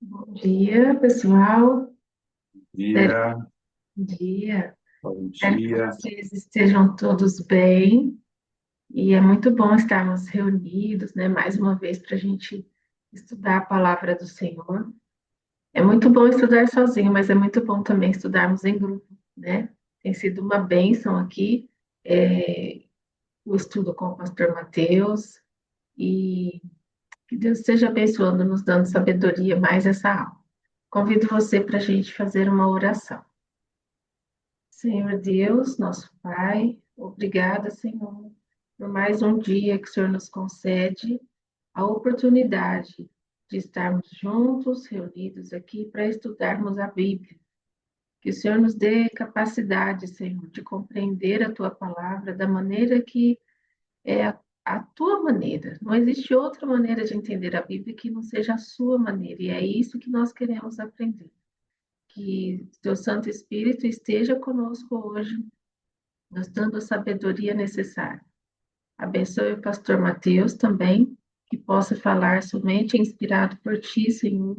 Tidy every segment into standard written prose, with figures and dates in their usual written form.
Bom dia, pessoal. Espero Dia, que bom dia. bom Espero que dia. vocês estejam todos bem. E é muito bom estarmos reunidos, né, mais uma vez para a gente estudar a palavra do Senhor. É muito bom estudar sozinho, mas é muito bom também estudarmos em grupo, né? Tem sido uma bênção aqui, o estudo com o pastor Mateus. E que Deus esteja abençoando, nos dando sabedoria mais essa aula. Convido você para a gente fazer uma oração. Senhor Deus, nosso Pai, obrigada, Senhor, por mais um dia que o Senhor nos concede a oportunidade de estarmos juntos, reunidos aqui para estudarmos a Bíblia. Que o Senhor nos dê capacidade, Senhor, de compreender a tua palavra da maneira que é a tua maneira. Não existe outra maneira de entender a Bíblia que não seja a sua maneira, e é isso que nós queremos aprender. Que teu Santo Espírito esteja conosco hoje nos dando a sabedoria necessária. Abençoe o pastor Mateus também, que possa falar somente inspirado por ti, Senhor.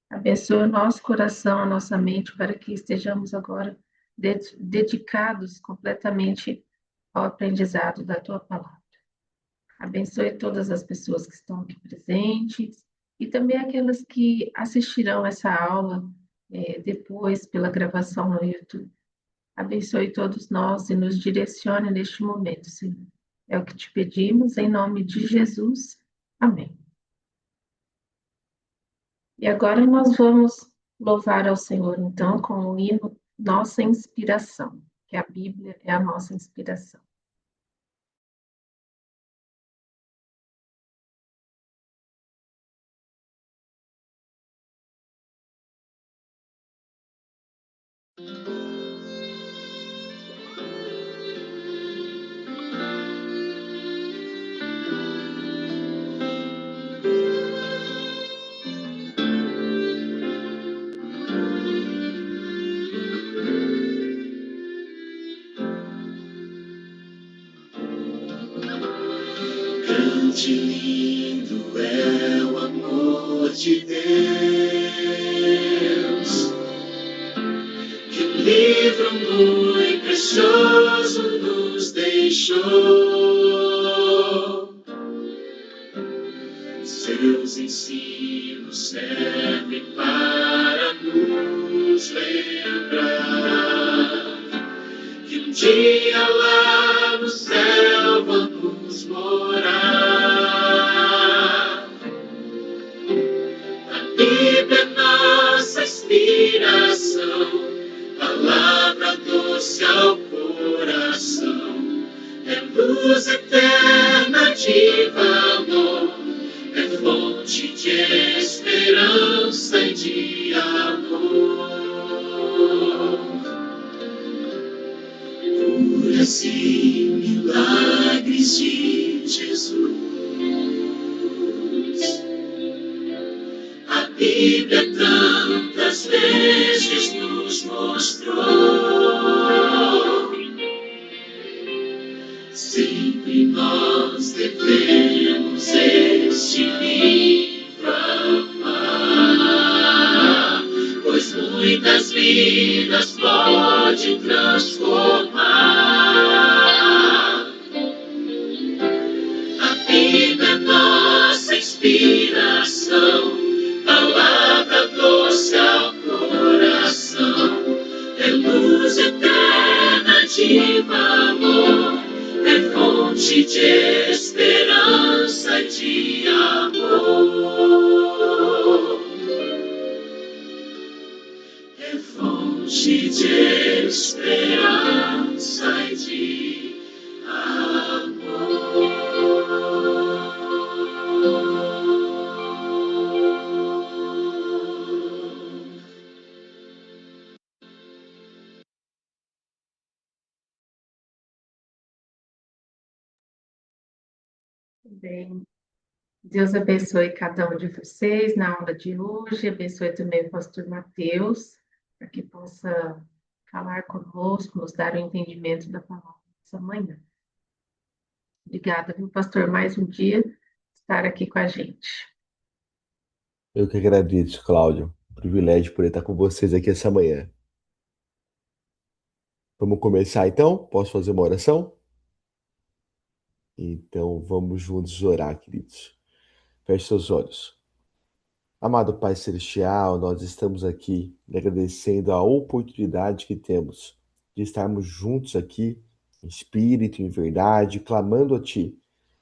Abençoe o nosso coração, a nossa mente, para que estejamos agora dedicados completamente ao aprendizado da tua palavra. Abençoe todas as pessoas que estão aqui presentes e também aquelas que assistirão essa aula depois pela gravação no YouTube. Abençoe todos nós e nos direcione neste momento, Senhor. É o que te pedimos, em nome de Jesus. Amém. E agora nós vamos louvar ao Senhor, então, com o hino Nossa Inspiração, que a Bíblia é a nossa inspiração. Grande e lindo é o amor de Deus, que um livro muito precioso nos deixou. Seus ensinos servem para nos lembrar que um dia lá no céu vamos morar. A Bíblia é nossa inspiração, palavra doce ao coração, é luz eterna de valor, é fonte de esperança e de amor. Curas e milagres de Jesus. A Bíblia tantas vezes nos mostrou. Sempre nós devemos este livro amar, pois muitas vidas pode transformar. A Bíblia é nossa inspiração, palavra doce ao coração, é luz eterna de valor, é fonte de esperança e de amor. É fonte de esperança e de amor. Bem, Deus abençoe cada um de vocês na aula de hoje, abençoe também o pastor Mateus, para que possa falar conosco, nos dar o entendimento da palavra essa manhã. Obrigada, viu, pastor, mais um dia estar aqui com a gente. Eu que agradeço, Cláudio. Privilégio poder estar com vocês aqui essa manhã. Vamos começar então? Posso fazer uma oração? Então vamos juntos orar, queridos. Feche seus olhos. Amado Pai Celestial, nós estamos aqui agradecendo a oportunidade que temos de estarmos juntos aqui, em espírito, em verdade, clamando a Ti,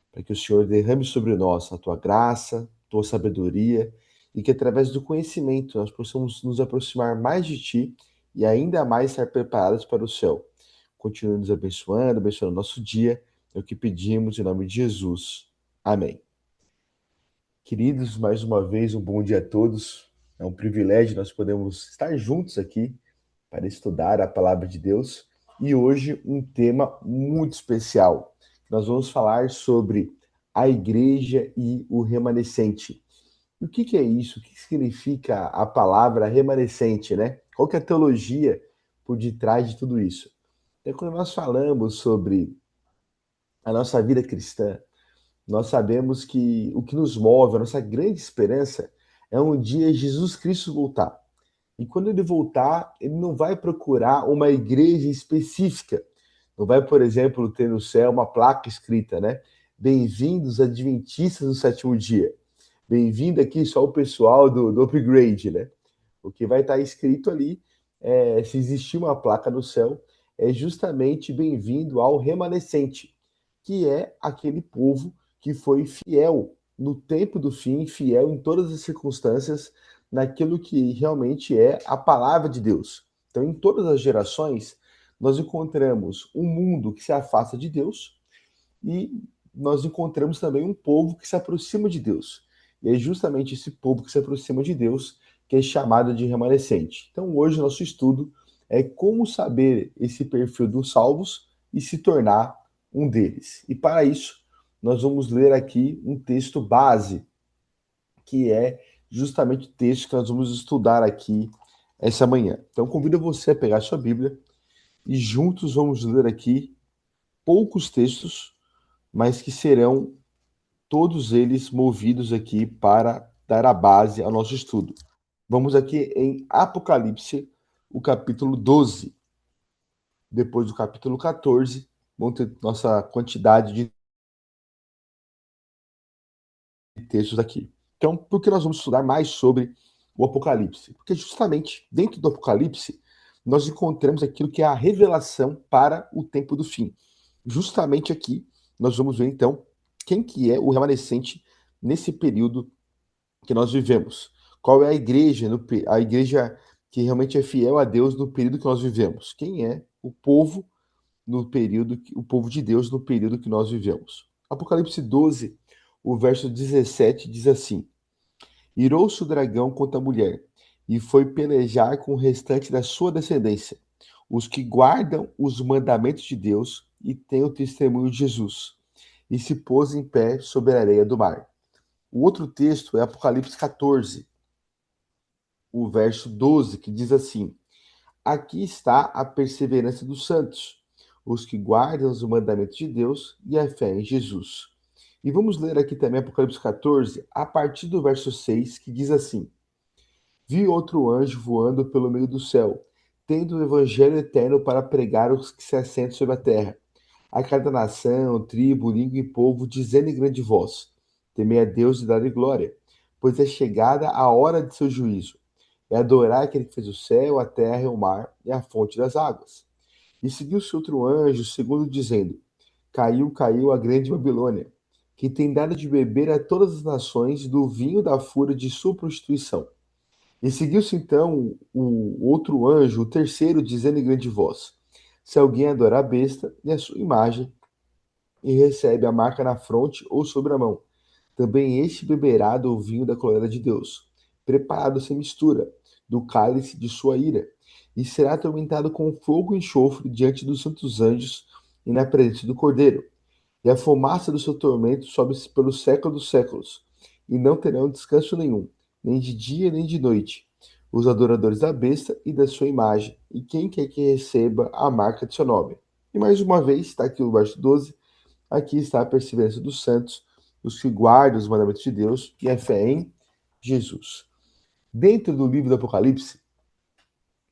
para que o Senhor derrame sobre nós a Tua graça, Tua sabedoria, e que através do conhecimento nós possamos nos aproximar mais de Ti e ainda mais estar preparados para o céu. Continue nos abençoando, abençoando o nosso dia, é o que pedimos em nome de Jesus. Amém. Queridos, mais uma vez, um bom dia a todos. É um privilégio nós podemos estar juntos aqui para estudar a palavra de Deus. E hoje um tema muito especial. Nós vamos falar sobre a igreja e o remanescente. E o que é isso? O que significa a palavra remanescente, né? Qual que é a teologia por detrás de tudo isso? Então, quando nós falamos sobre a nossa vida cristã, nós sabemos que o que nos move, a nossa grande esperança, é um dia Jesus Cristo voltar. E quando ele voltar, ele não vai procurar uma igreja específica. Não vai, por exemplo, ter no céu uma placa escrita, né? Bem-vindos adventistas do sétimo dia. Bem-vindo aqui só o pessoal do upgrade, né? O que vai estar escrito ali, se existir uma placa no céu, é justamente bem-vindo ao remanescente, que é aquele povo que foi fiel no tempo do fim, fiel em todas as circunstâncias, naquilo que realmente é a palavra de Deus. Então, em todas as gerações, nós encontramos um mundo que se afasta de Deus e nós encontramos também um povo que se aproxima de Deus. E é justamente esse povo que se aproxima de Deus que é chamado de remanescente. Então, hoje, nosso estudo é como saber esse perfil dos salvos e se tornar um deles. E para isso, nós vamos ler aqui um texto base, que é justamente o texto que nós vamos estudar aqui essa manhã. Então, convido você a pegar a sua Bíblia e juntos vamos ler aqui poucos textos, mas que serão todos eles movidos aqui para dar a base ao nosso estudo. Vamos aqui em Apocalipse, o capítulo 12. Depois do capítulo 14, vamos ter nossa quantidade de textos aqui. Então, por que nós vamos estudar mais sobre o Apocalipse? Porque justamente dentro do Apocalipse nós encontramos aquilo que é a revelação para o tempo do fim. Justamente aqui nós vamos ver então quem que é o remanescente nesse período que nós vivemos. Qual é a igreja que realmente é fiel a Deus no período que nós vivemos? Quem é o povo no período, o povo de Deus no período que nós vivemos? Apocalipse 12, o verso 17 diz assim: Irou-se o dragão contra a mulher e foi pelejar com o restante da sua descendência, os que guardam os mandamentos de Deus e têm o testemunho de Jesus, e se pôs em pé sobre a areia do mar. O outro texto é Apocalipse 14, o verso 12, que diz assim: Aqui está a perseverança dos santos, os que guardam os mandamentos de Deus e a fé em Jesus. E vamos ler aqui também Apocalipse 14, a partir do verso 6, que diz assim: Vi outro anjo voando pelo meio do céu, tendo o evangelho eterno para pregar aos que se assentam sobre a terra, a cada nação, tribo, língua e povo, dizendo em grande voz: Temei a Deus e dá-lhe glória, pois é chegada a hora de seu juízo. É adorar aquele que fez o céu, a terra e o mar e a fonte das águas. E seguiu-se outro anjo, segundo dizendo: Caiu, caiu a grande Babilônia, que tem dado de beber a todas as nações do vinho da fúria de sua prostituição. E seguiu-se então o outro anjo, o terceiro, dizendo em grande voz: Se alguém adorar a besta e a sua imagem, e recebe a marca na fronte ou sobre a mão, também este beberá do vinho da colheita de Deus, preparado sem mistura, do cálice de sua ira, e será atormentado com fogo e enxofre diante dos santos anjos e na presença do Cordeiro. E a fumaça do seu tormento sobe pelo século dos séculos, e não terão descanso nenhum, nem de dia nem de noite, os adoradores da besta e da sua imagem, e quem quer que receba a marca de seu nome. E mais uma vez, está aqui o verso 12, aqui está a perseverança dos santos, os que guardam os mandamentos de Deus e a fé em Jesus. Dentro do livro do Apocalipse,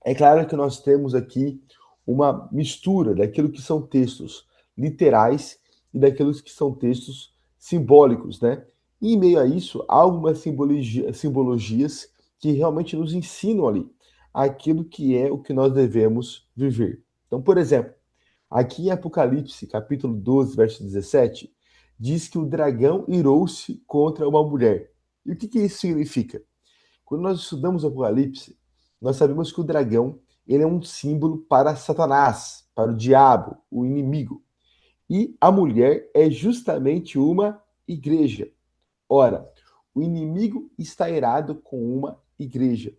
é claro que nós temos aqui uma mistura daquilo que são textos literais e daqueles que são textos simbólicos, né? E em meio a isso, há algumas simbologias que realmente nos ensinam ali aquilo que é o que nós devemos viver. Então, por exemplo, aqui em Apocalipse, capítulo 12, verso 17, diz que o dragão irou-se contra uma mulher. E o que que isso significa? Quando nós estudamos o Apocalipse, nós sabemos que o dragão ele é um símbolo para Satanás, para o diabo, o inimigo. E a mulher é justamente uma igreja. Ora, o inimigo está irado com uma igreja.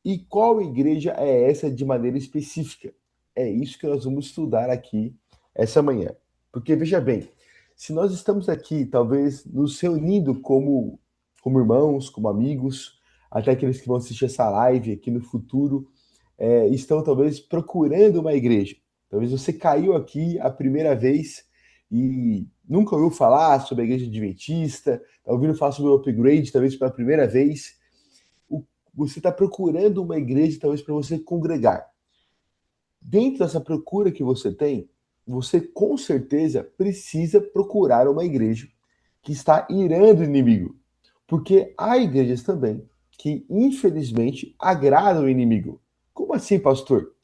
E qual igreja é essa de maneira específica? É isso que nós vamos estudar aqui essa manhã. Porque veja bem, se nós estamos aqui, talvez nos reunindo como irmãos, como amigos, até aqueles que vão assistir essa live aqui no futuro, estão talvez procurando uma igreja. Talvez você caiu aqui a primeira vez e nunca ouviu falar sobre a igreja adventista, está ouvindo falar sobre o upgrade, talvez pela primeira vez. Você está procurando uma igreja, talvez, para você congregar. Dentro dessa procura que você tem, você com certeza precisa procurar uma igreja que está irando o inimigo. Porque há igrejas também que, infelizmente, agradam o inimigo. Como assim, pastor?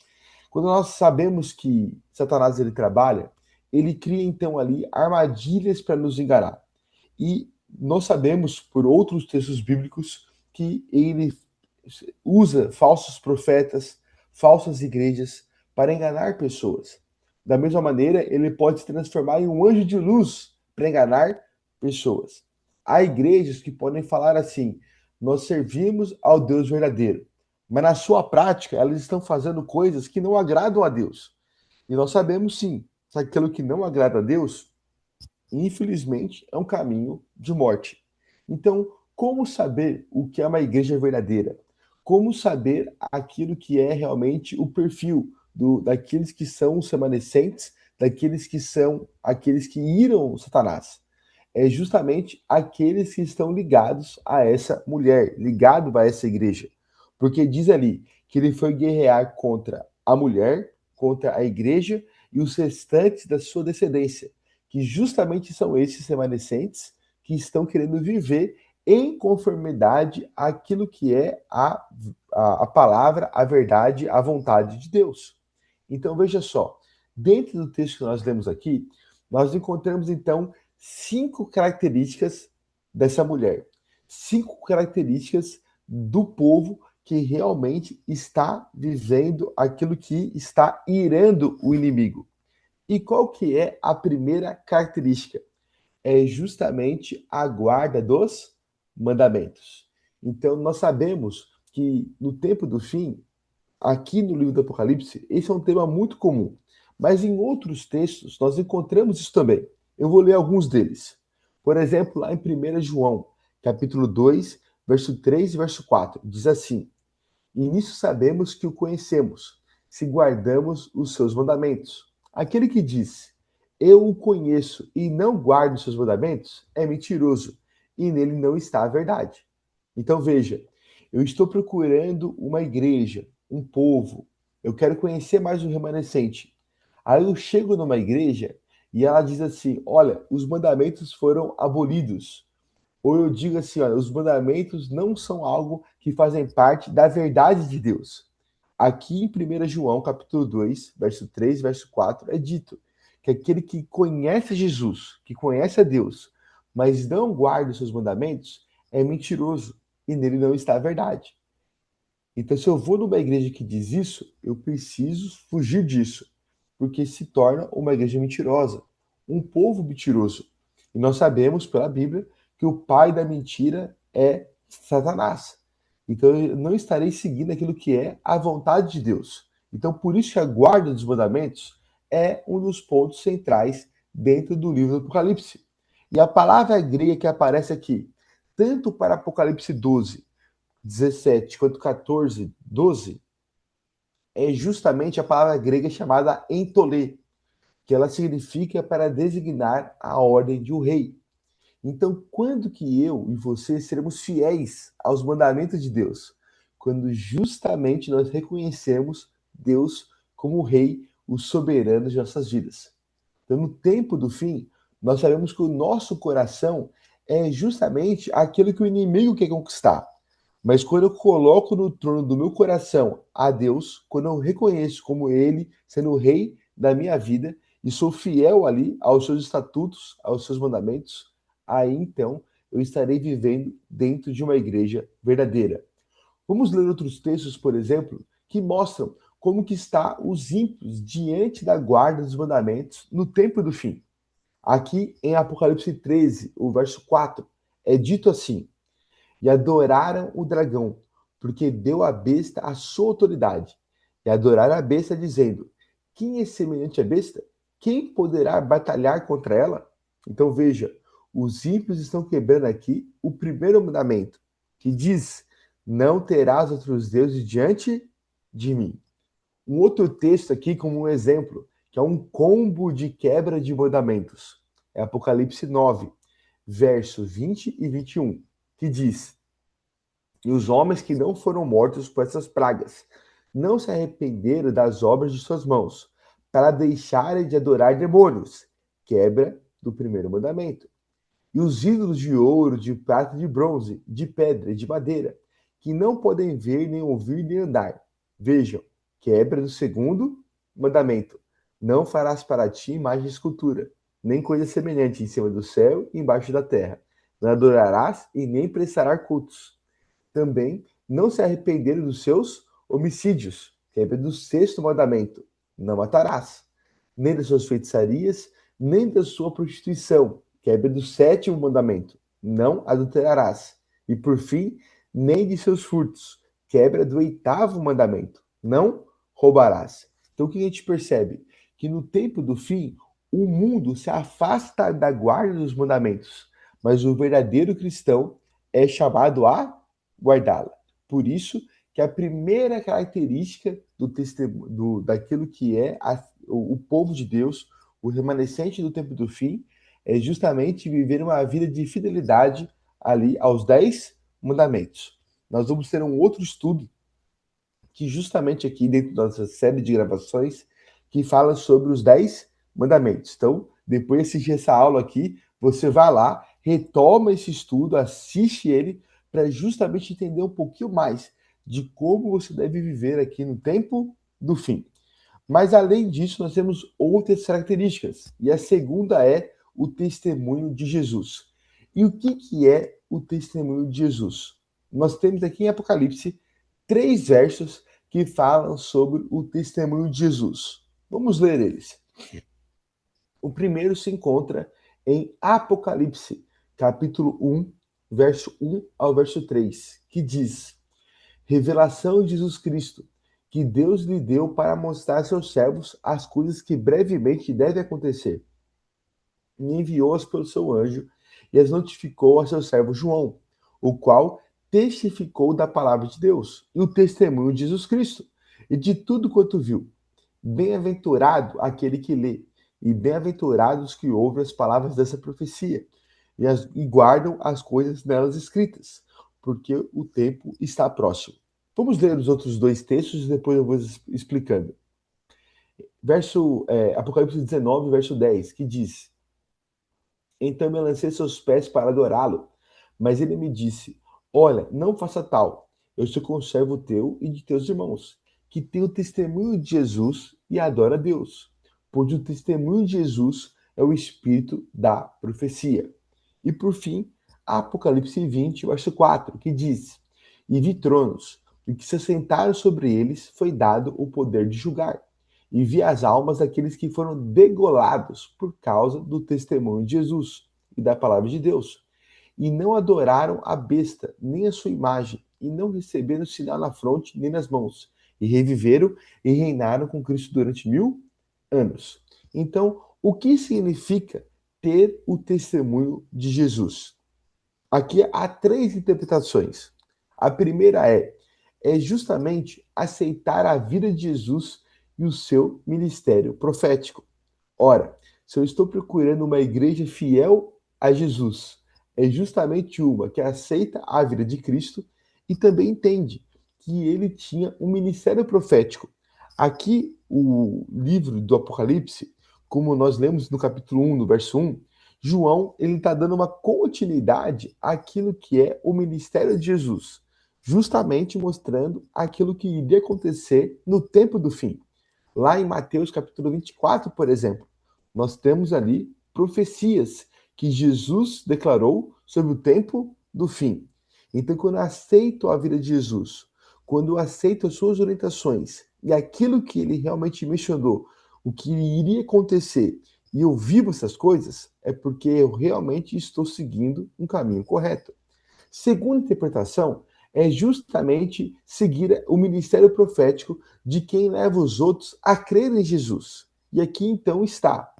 Quando nós sabemos que Satanás ele trabalha, ele cria então ali armadilhas para nos enganar. E nós sabemos por outros textos bíblicos que ele usa falsos profetas, falsas igrejas para enganar pessoas. Da mesma maneira, ele pode se transformar em um anjo de luz para enganar pessoas. Há igrejas que podem falar assim: nós servimos ao Deus verdadeiro, mas na sua prática elas estão fazendo coisas que não agradam a Deus. E nós sabemos sim, que aquilo que não agrada a Deus, infelizmente, é um caminho de morte. Então, como saber o que é uma igreja verdadeira? Como saber aquilo que é realmente o perfil daqueles que são os remanescentes, daqueles que são aqueles que iram Satanás? É justamente aqueles que estão ligados a essa mulher, ligado a essa igreja. Porque diz ali que ele foi guerrear contra a mulher, contra a igreja e os restantes da sua descendência, que justamente são esses remanescentes que estão querendo viver em conformidade àquilo que é a palavra, a verdade, a vontade de Deus. Então veja só, dentro do texto que nós lemos aqui, nós encontramos então 5 características dessa mulher, 5 características do povo que realmente está vivendo aquilo que está irando o inimigo. E qual que é a primeira característica? É justamente a guarda dos mandamentos. Então, nós sabemos que no tempo do fim, aqui no livro do Apocalipse, esse é um tema muito comum. Mas em outros textos, nós encontramos isso também. Eu vou ler alguns deles. Por exemplo, lá em 1 João, capítulo 2, verso 3 e verso 4, diz assim: E nisso sabemos que o conhecemos, se guardamos os seus mandamentos. Aquele que diz, eu o conheço e não guardo os seus mandamentos, é mentiroso, e nele não está a verdade. Então veja, eu estou procurando uma igreja, um povo, eu quero conhecer mais o remanescente. Aí eu chego numa igreja e ela diz assim: olha, os mandamentos foram abolidos. Ou eu digo assim, olha, os mandamentos não são algo que fazem parte da verdade de Deus. Aqui em 1 João, capítulo 2, verso 3, verso 4, é dito que aquele que conhece Jesus, que conhece a Deus, mas não guarda os seus mandamentos, é mentiroso e nele não está a verdade. Então, se eu vou numa igreja que diz isso, eu preciso fugir disso, porque se torna uma igreja mentirosa, um povo mentiroso. E nós sabemos pela Bíblia que o pai da mentira é Satanás. Então, eu não estarei seguindo aquilo que é a vontade de Deus. Então, por isso que a guarda dos mandamentos é um dos pontos centrais dentro do livro do Apocalipse. E a palavra grega que aparece aqui, tanto para Apocalipse 12 17 quanto 14, 12, é justamente a palavra grega chamada entolê, que ela significa para designar a ordem de um rei. Então, quando que eu e você seremos fiéis aos mandamentos de Deus? Quando justamente nós reconhecemos Deus como o Rei, o soberano de nossas vidas. Então, no tempo do fim, nós sabemos que o nosso coração é justamente aquilo que o inimigo quer conquistar. Mas quando eu coloco no trono do meu coração a Deus, quando eu reconheço como Ele sendo o Rei da minha vida e sou fiel ali aos seus estatutos, aos seus mandamentos, aí então eu estarei vivendo dentro de uma igreja verdadeira. Vamos ler outros textos, por exemplo, que mostram como que está os ímpios diante da guarda dos mandamentos no tempo do fim. Aqui em Apocalipse 13, o verso 4, é dito assim: e adoraram o dragão, porque deu à besta a sua autoridade. E adoraram a besta, dizendo: quem é semelhante à besta? Quem poderá batalhar contra ela? Então veja, os ímpios estão quebrando aqui o primeiro mandamento, que diz: não terás outros deuses diante de mim. Um outro texto aqui como um exemplo, que é um combo de quebra de mandamentos. É Apocalipse 9, verso 20 e 21, que diz: e os homens que não foram mortos por essas pragas não se arrependeram das obras de suas mãos, para deixarem de adorar demônios. Quebra do primeiro mandamento. E os ídolos de ouro, de prata, de bronze, de pedra e de madeira, que não podem ver, nem ouvir, nem andar. Vejam, quebra do segundo mandamento. Não farás para ti imagem de escultura, nem coisa semelhante em cima do céu e embaixo da terra. Não adorarás e nem prestarás cultos. Também não se arrependeram dos seus homicídios, quebra do sexto mandamento, não matarás, nem das suas feitiçarias, nem da sua prostituição, quebra do sétimo mandamento, não adulterarás, e por fim, nem de seus furtos, quebra do oitavo mandamento, não roubarás. Então o que a gente percebe? Que no tempo do fim, o mundo se afasta da guarda dos mandamentos, mas o verdadeiro cristão é chamado a guardá-la. Por isso que a primeira característica daquilo que é o povo de Deus, o remanescente do tempo do fim, é justamente viver uma vida de fidelidade ali aos 10 mandamentos. Nós vamos ter um outro estudo que justamente aqui dentro da nossa série de gravações que fala sobre os 10 mandamentos. Então, depois de assistir essa aula aqui, você vai lá, retoma esse estudo, assiste ele para justamente entender um pouquinho mais de como você deve viver aqui no tempo do fim. Mas além disso, nós temos outras características. E a segunda é o testemunho de Jesus. E o que é o testemunho de Jesus? Nós temos aqui em Apocalipse 3 versos que falam sobre o testemunho de Jesus. Vamos ler eles. O primeiro se encontra em Apocalipse, capítulo 1, verso 1 ao verso 3, que diz: revelação de Jesus Cristo, que Deus lhe deu para mostrar a seus servos as coisas que brevemente devem acontecer. E enviou-as pelo seu anjo e as notificou a seu servo João, o qual testificou da palavra de Deus e o testemunho de Jesus Cristo e de tudo quanto viu. Bem-aventurado aquele que lê, e bem-aventurados os que ouvem as palavras dessa profecia e guardam as coisas nelas escritas, porque o tempo está próximo. Vamos ler os outros dois textos e depois eu vou explicando. Apocalipse 19, verso 10, que diz: então me lancei seus pés para adorá-lo, mas ele me disse: olha, não faça tal, eu sou conservo teu e de teus irmãos, que tem o testemunho de Jesus e adora a Deus, pois o testemunho de Jesus é o espírito da profecia. E por fim, Apocalipse 20, verso 4, que diz: e vi tronos, e que se assentaram sobre eles foi dado o poder de julgar. E vi as almas daqueles que foram degolados por causa do testemunho de Jesus e da palavra de Deus. E não adoraram a besta, nem a sua imagem, e não receberam sinal na fronte nem nas mãos. E reviveram e reinaram com Cristo durante 1000 anos. Então, o que significa ter o testemunho de Jesus? Aqui há 3 interpretações. A primeira é justamente aceitar a vida de Jesus e o seu ministério profético. Ora, se eu estou procurando uma igreja fiel a Jesus, é justamente uma que aceita a vida de Cristo e também entende que ele tinha um ministério profético. Aqui, o livro do Apocalipse, como nós lemos no capítulo 1, no verso 1, João ele está dando uma continuidade àquilo que é o ministério de Jesus, justamente mostrando aquilo que iria acontecer no tempo do fim. Lá em Mateus capítulo 24, por exemplo, nós temos ali profecias que Jesus declarou sobre o tempo do fim. Então, quando eu aceito a vida de Jesus, quando eu aceito as suas orientações e aquilo que ele realmente mencionou, o que iria acontecer, e eu vivo essas coisas, é porque eu realmente estou seguindo um caminho correto. Segunda interpretação é justamente seguir o ministério profético de quem leva os outros a crer em Jesus. E aqui então está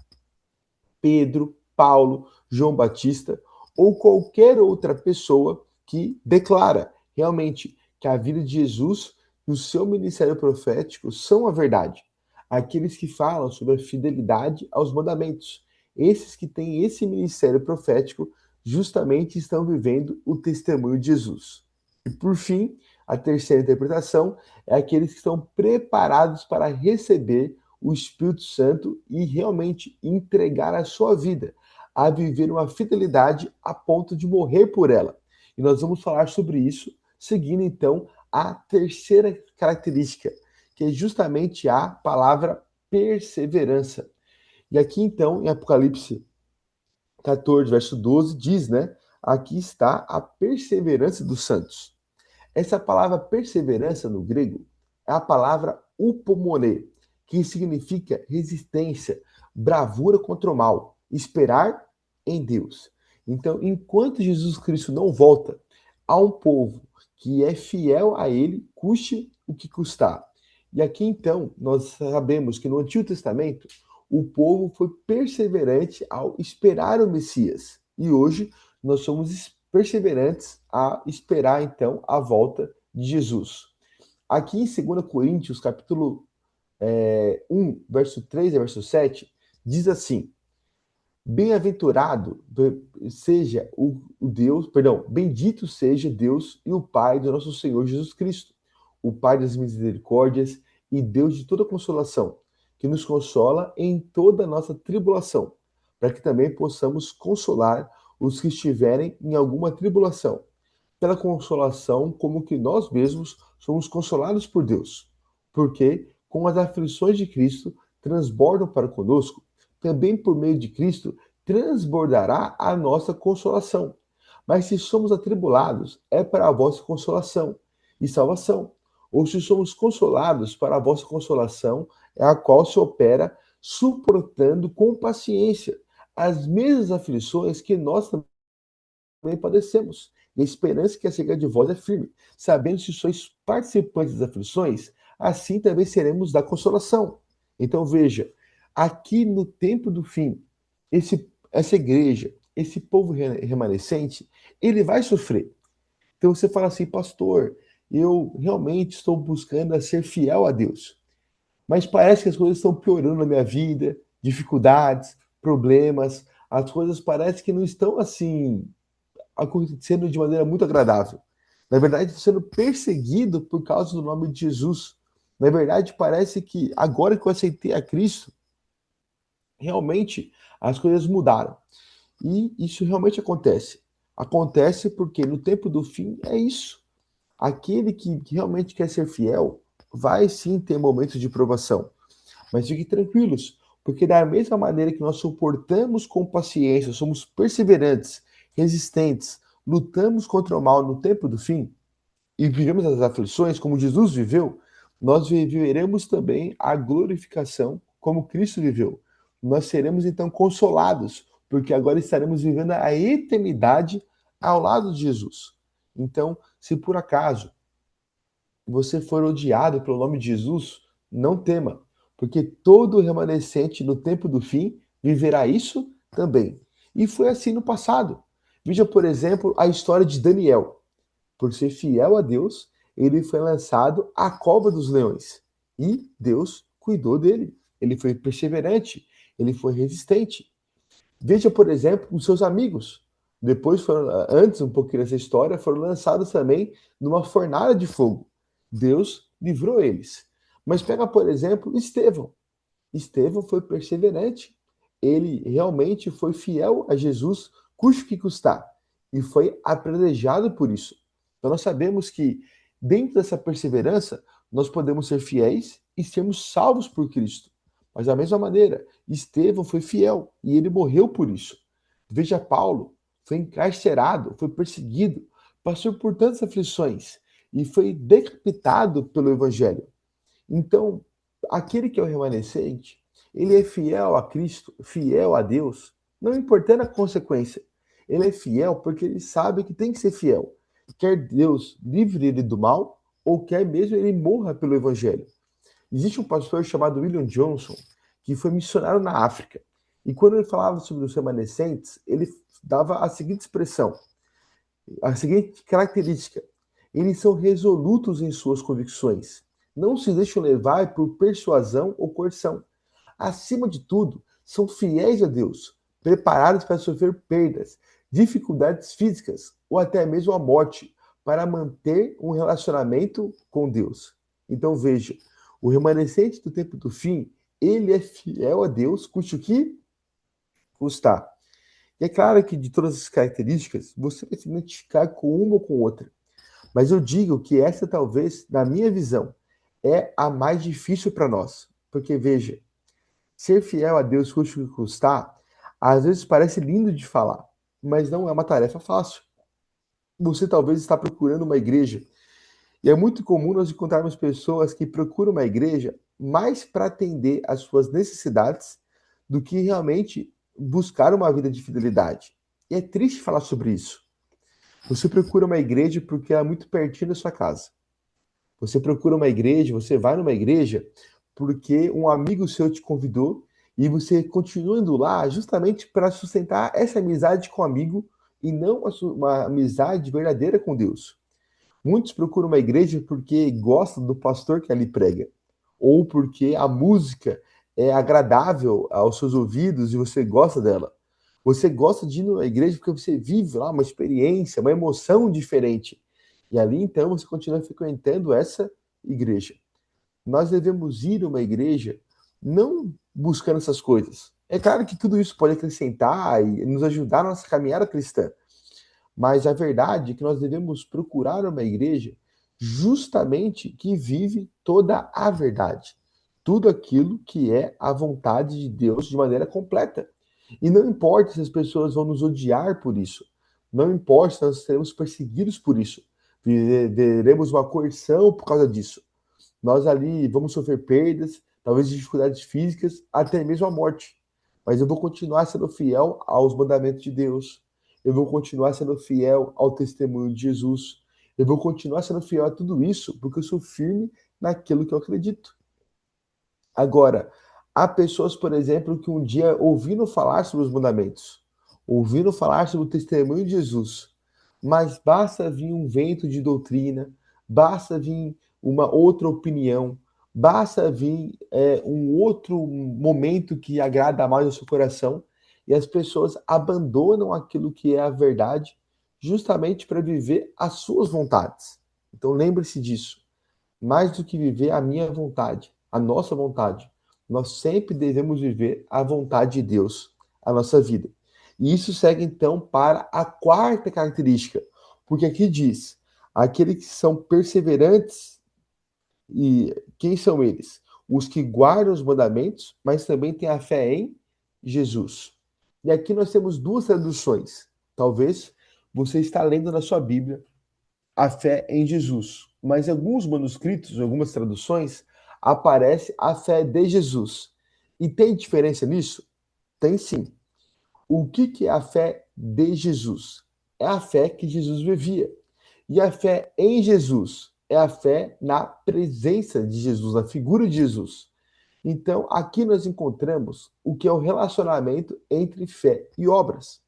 Pedro, Paulo, João Batista ou qualquer outra pessoa que declara realmente que a vida de Jesus e o seu ministério profético são a verdade. Aqueles que falam sobre a fidelidade aos mandamentos. Esses que têm esse ministério profético justamente estão vivendo o testemunho de Jesus. E por fim, a terceira interpretação é aqueles que estão preparados para receber o Espírito Santo e realmente entregar a sua vida a viver uma fidelidade a ponto de morrer por ela. E nós vamos falar sobre isso, seguindo então a terceira característica, que é justamente a palavra perseverança. E aqui então, em Apocalipse 14, verso 12, diz, né? Aqui está a perseverança dos santos. Essa palavra perseverança no grego é a palavra upomone, que significa resistência, bravura contra o mal, esperar em Deus. Então, enquanto Jesus Cristo não volta, há um povo que é fiel a ele, custe o que custar. E aqui então, nós sabemos que no Antigo Testamento, o povo foi perseverante ao esperar o Messias. E hoje nós somos perseverantes a esperar então a volta de Jesus. Aqui em 2 Coríntios, capítulo 1, verso 3 e verso 7, diz assim: Bem-aventurado seja o Deus, perdão, bendito seja Deus e o Pai do nosso Senhor Jesus Cristo, o Pai das misericórdias e Deus de toda consolação, que nos consola em toda a nossa tribulação, para que também possamos consolar os que estiverem em alguma tribulação, pela consolação como que nós mesmos somos consolados por Deus, porque com as aflições de Cristo transbordam para conosco, também por meio de Cristo transbordará a nossa consolação. Mas se somos atribulados, é para a vossa consolação e salvação. Ou se somos consolados, para a vossa consolação, é a qual se opera suportando com paciência as mesmas aflições que nós também padecemos. E a esperança que é chegada de vós é firme, sabendo se sois participantes das aflições, assim também seremos da consolação. Então veja, aqui no tempo do fim, essa igreja, esse povo remanescente, ele vai sofrer. Então você fala assim, pastor, eu realmente estou buscando a ser fiel a Deus, mas parece que as coisas estão piorando na minha vida, dificuldades, problemas, as coisas parecem que não estão assim acontecendo de maneira muito agradável. Na verdade, estou sendo perseguido por causa do nome de Jesus. Na verdade, parece que agora que eu aceitei a Cristo, realmente as coisas mudaram. E isso realmente acontece. Acontece porque no tempo do fim é isso. Aquele que realmente quer ser fiel vai sim ter momentos de provação. Mas fiquem tranquilos, porque da mesma maneira que nós suportamos com paciência, somos perseverantes, resistentes, lutamos contra o mal no tempo do fim e vivemos as aflições como Jesus viveu, nós viveremos também a glorificação como Cristo viveu. Nós seremos então consolados, porque agora estaremos vivendo a eternidade ao lado de Jesus. Então, se por acaso você for odiado pelo nome de Jesus, não tema, porque todo remanescente no tempo do fim viverá isso também. E foi assim no passado. Veja, por exemplo, a história de Daniel. Por ser fiel a Deus, ele foi lançado à cova dos leões. E Deus cuidou dele. Ele foi perseverante, ele foi resistente. Veja, por exemplo, os seus amigos. Depois, antes um pouquinho dessa história, foram lançados também numa fornalha de fogo. Deus livrou eles. Mas pega, por exemplo, Estevão. Estevão foi perseverante. Ele realmente foi fiel a Jesus, custe o que custar. E foi apedrejado por isso. Então nós sabemos que dentro dessa perseverança, nós podemos ser fiéis e sermos salvos por Cristo. Mas da mesma maneira, Estevão foi fiel e ele morreu por isso. Veja Paulo, foi encarcerado, foi perseguido, passou por tantas aflições e foi decapitado pelo evangelho. Então, aquele que é o remanescente, ele é fiel a Cristo, fiel a Deus, não importando a consequência. Ele é fiel porque ele sabe que tem que ser fiel. Quer Deus livre ele do mal, ou quer mesmo ele morra pelo Evangelho. Existe um pastor chamado William Johnson, que foi missionário na África. E quando ele falava sobre os remanescentes, ele dava a seguinte expressão, a seguinte característica: eles são resolutos em suas convicções, não se deixam levar por persuasão ou coerção. Acima de tudo, são fiéis a Deus, preparados para sofrer perdas, dificuldades físicas ou até mesmo a morte, para manter um relacionamento com Deus. Então veja, o remanescente do tempo do fim, ele é fiel a Deus, custe o que custar. E é claro que de todas as características, você vai se identificar com uma ou com outra. Mas eu digo que essa talvez, na minha visão, é a mais difícil para nós. Porque veja, ser fiel a Deus custe o que custar, às vezes parece lindo de falar, mas não é uma tarefa fácil. Você talvez está procurando uma igreja, e é muito comum nós encontrarmos pessoas que procuram uma igreja mais para atender às suas necessidades do que realmente buscar uma vida de fidelidade. E é triste falar sobre isso. Você procura uma igreja porque ela é muito pertinho da sua casa. Você procura uma igreja, você vai numa igreja porque um amigo seu te convidou e você continua indo lá justamente para sustentar essa amizade com o amigo e não uma amizade verdadeira com Deus. Muitos procuram uma igreja porque gostam do pastor que ali prega, ou porque a música é agradável aos seus ouvidos e você gosta dela. Você gosta de ir numa igreja porque você vive lá uma experiência, uma emoção diferente. E ali então você continua frequentando essa igreja. Nós devemos ir a uma igreja não buscando essas coisas. É claro que tudo isso pode acrescentar e nos ajudar na nossa caminhada cristã. Mas a verdade é que nós devemos procurar uma igreja justamente que vive toda a verdade. Tudo aquilo que é a vontade de Deus de maneira completa. E não importa se as pessoas vão nos odiar por isso. Não importa se nós seremos perseguidos por isso. Veremos uma coerção por causa disso. Nós ali vamos sofrer perdas, talvez dificuldades físicas, até mesmo a morte. Mas eu vou continuar sendo fiel aos mandamentos de Deus. Eu vou continuar sendo fiel ao testemunho de Jesus. Eu vou continuar sendo fiel a tudo isso, porque eu sou firme naquilo que eu acredito. Agora, há pessoas, por exemplo, que um dia ouviram falar sobre os mandamentos, ouviram falar sobre o testemunho de Jesus, mas basta vir um vento de doutrina, basta vir uma outra opinião, basta vir um outro momento que agrada mais ao seu coração, e as pessoas abandonam aquilo que é a verdade, justamente para viver as suas vontades. Então lembre-se disso. Mais do que viver a minha vontade, a nossa vontade, nós sempre devemos viver a vontade de Deus, a nossa vida. E isso segue então para a quarta característica, porque aqui diz: aqueles que são perseverantes, e quem são eles? Os que guardam os mandamentos, mas também têm a fé em Jesus. E aqui nós temos duas traduções. Talvez você está lendo na sua Bíblia a fé em Jesus, mas em alguns manuscritos, em algumas traduções, aparece a fé de Jesus. E tem diferença nisso? Tem sim. O que é a fé de Jesus? É a fé que Jesus vivia. E a fé em Jesus é a fé na presença de Jesus, na figura de Jesus. Então, aqui nós encontramos o que é o relacionamento entre fé e obras.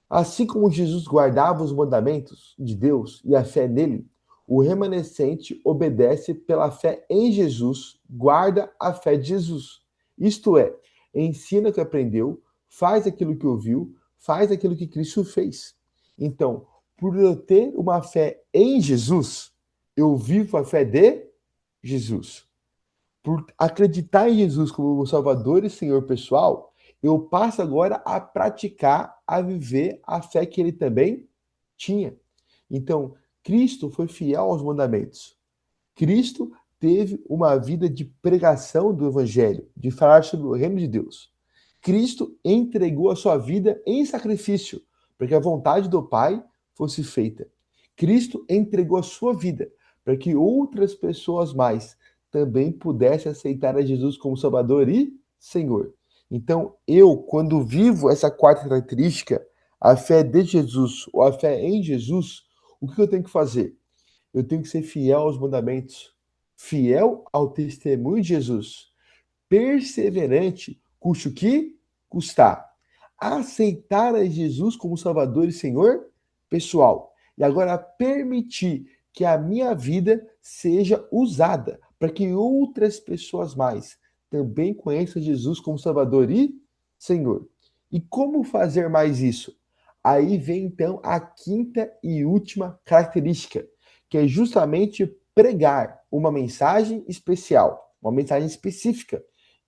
Assim como Jesus guardava os mandamentos de Deus e a fé nele, o remanescente obedece pela fé em Jesus, guarda a fé de Jesus. Isto é, ensina o que aprendeu, faz aquilo que ouviu, faz aquilo que Cristo fez. Então, por eu ter uma fé em Jesus, eu vivo a fé de Jesus. Por acreditar em Jesus como meu Salvador e Senhor pessoal, eu passo agora a praticar, a viver a fé que ele também tinha. Então, Cristo foi fiel aos mandamentos. Cristo teve uma vida de pregação do Evangelho, de falar sobre o reino de Deus. Cristo entregou a sua vida em sacrifício, para que a vontade do Pai fosse feita. Cristo entregou a sua vida para que outras pessoas mais também pudessem aceitar a Jesus como Salvador e Senhor. Então, eu, quando vivo essa quarta característica, a fé de Jesus ou a fé em Jesus, o que eu tenho que fazer? Eu tenho que ser fiel aos mandamentos, fiel ao testemunho de Jesus, perseverante, custe o que custar. Aceitar a Jesus como Salvador e Senhor pessoal. E agora permitir que a minha vida seja usada para que outras pessoas mais também conheçam Jesus como Salvador e Senhor. E como fazer mais isso? Aí vem então a quinta e última característica, que é justamente pregar uma mensagem especial, uma mensagem específica.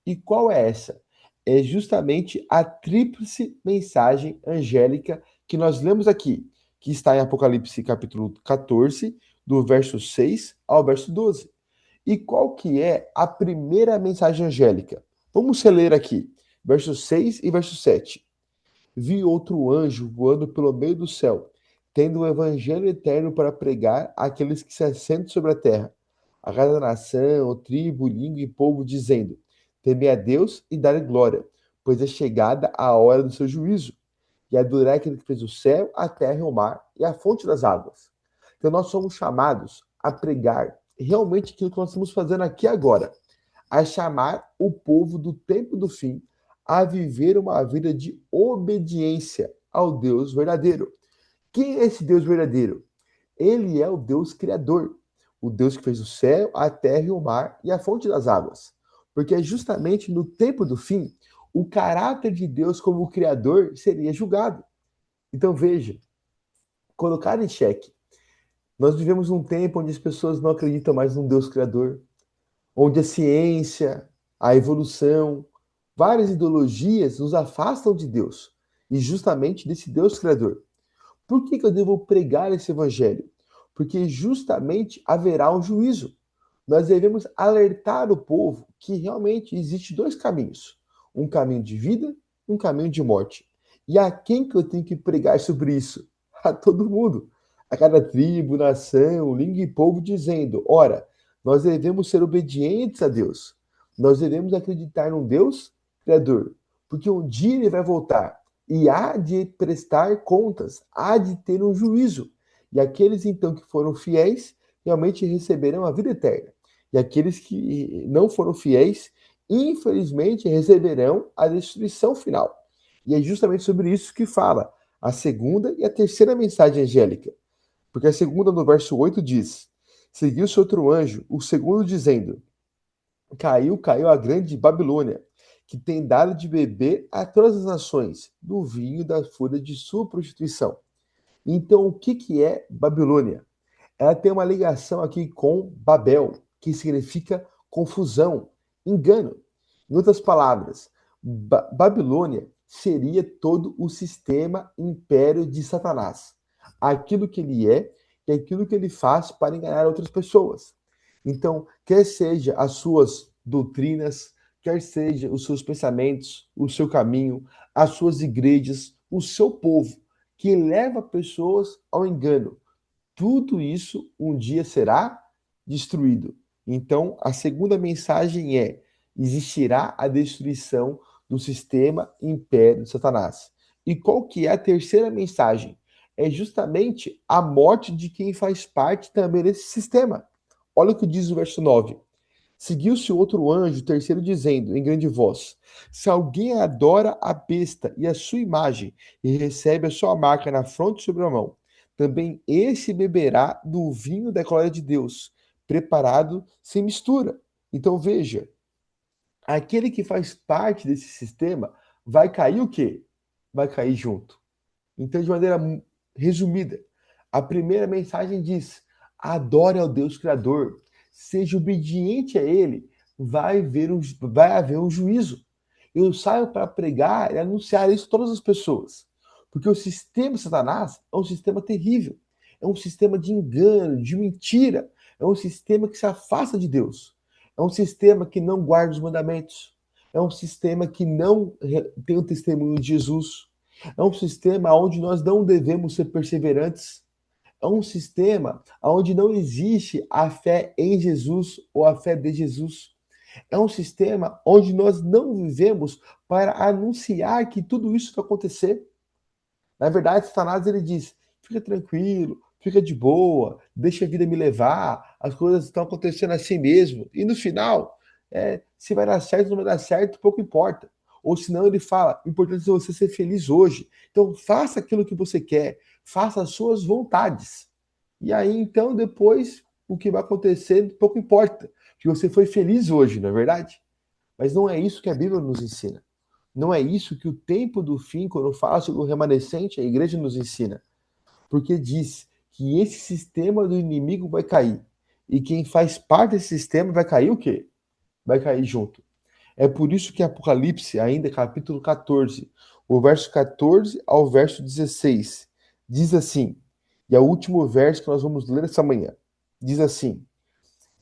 E qual é essa? É justamente a tríplice mensagem angélica que nós lemos aqui, que está em Apocalipse capítulo 14, do verso 6 ao verso 12. E qual que é a primeira mensagem angélica? Vamos reler aqui, verso 6 e verso 7. Vi outro anjo voando pelo meio do céu, tendo o evangelho eterno para pregar àqueles que se assentam sobre a terra, a cada nação, tribo, língua e povo, dizendo: Temei a Deus e dai glória, pois é chegada a hora do seu juízo, e adorai aquele que fez o céu, a terra e o mar, e a fonte das águas. Então nós somos chamados a pregar realmente aquilo que nós estamos fazendo aqui agora, a chamar o povo do tempo do fim a viver uma vida de obediência ao Deus verdadeiro. Quem é esse Deus verdadeiro? Ele é o Deus criador, o Deus que fez o céu, a terra e o mar e a fonte das águas. Porque é justamente no tempo do fim, o caráter de Deus como criador seria julgado. Então veja, colocar em xeque. Nós vivemos um tempo onde as pessoas não acreditam mais num Deus criador, onde a ciência, a evolução, várias ideologias nos afastam de Deus e justamente desse Deus criador. Por que eu devo pregar esse evangelho? Porque justamente haverá um juízo. Nós devemos alertar o povo que realmente existe dois caminhos: um caminho de vida, um caminho de morte. E a quem que eu tenho que pregar sobre isso? A todo mundo, a cada tribo, nação, língua e povo, dizendo: ora, nós devemos ser obedientes a Deus. Nós devemos acreditar num Deus criador, porque um dia ele vai voltar e há de prestar contas, há de ter um juízo. E aqueles então que foram fiéis realmente receberão a vida eterna. E aqueles que não foram fiéis, infelizmente, receberão a destruição final. E é justamente sobre isso que fala a segunda e a terceira mensagem angélica. Porque a segunda, no verso 8, diz: Seguiu-se outro anjo, o segundo, dizendo: Caiu a grande Babilônia, que tem dado de beber a todas as nações, do vinho da fúria de sua prostituição. Então, o que, que é Babilônia? Ela tem uma ligação aqui com Babel, que significa confusão, engano. Em outras palavras, Babilônia seria todo o sistema império de Satanás. Aquilo que ele é e aquilo que ele faz para enganar outras pessoas. Então, quer seja as suas doutrinas, quer seja os seus pensamentos, o seu caminho, as suas igrejas, o seu povo, que leva pessoas ao engano, tudo isso um dia será destruído. Então, a segunda mensagem é: existirá a destruição do sistema império de Satanás. E qual que é a terceira mensagem? É justamente a morte de quem faz parte também desse sistema. Olha o que diz o verso 9. Seguiu-se outro anjo, terceiro, dizendo em grande voz: Se alguém adora a besta e a sua imagem, e recebe a sua marca na fronte sobre a mão, também esse beberá do vinho da glória de Deus, preparado sem mistura. Então veja, aquele que faz parte desse sistema vai cair o quê? Vai cair junto. Então, de maneira resumida. A primeira mensagem diz: adore ao Deus Criador, seja obediente a Ele, vai haver um juízo. Eu saio para pregar e anunciar isso a todas as pessoas, porque o sistema de Satanás é um sistema terrível, é um sistema de engano, de mentira, é um sistema que se afasta de Deus, é um sistema que não guarda os mandamentos, é um sistema que não tem o testemunho de Jesus, é um sistema onde nós não devemos ser perseverantes. É um sistema onde não existe a fé em Jesus ou a fé de Jesus. É um sistema onde nós não vivemos para anunciar que tudo isso vai acontecer. Na verdade, Satanás ele diz: fica tranquilo, fica de boa, deixa a vida me levar, as coisas estão acontecendo assim mesmo. E no final, se vai dar certo ou não vai dar certo, pouco importa. Ou senão ele fala: o importante é você ser feliz hoje. Então faça aquilo que você quer, faça as suas vontades. E aí, então, depois, o que vai acontecer, pouco importa. Que você foi feliz hoje, não é verdade? Mas não é isso que a Bíblia nos ensina. Não é isso que o tempo do fim, quando fala sobre o remanescente, a igreja nos ensina. Porque diz que esse sistema do inimigo vai cair. E quem faz parte desse sistema vai cair o quê? Vai cair junto. É por isso que Apocalipse, ainda capítulo 14, o verso 14 ao verso 16, diz assim, e é o último verso que nós vamos ler essa manhã. Diz assim: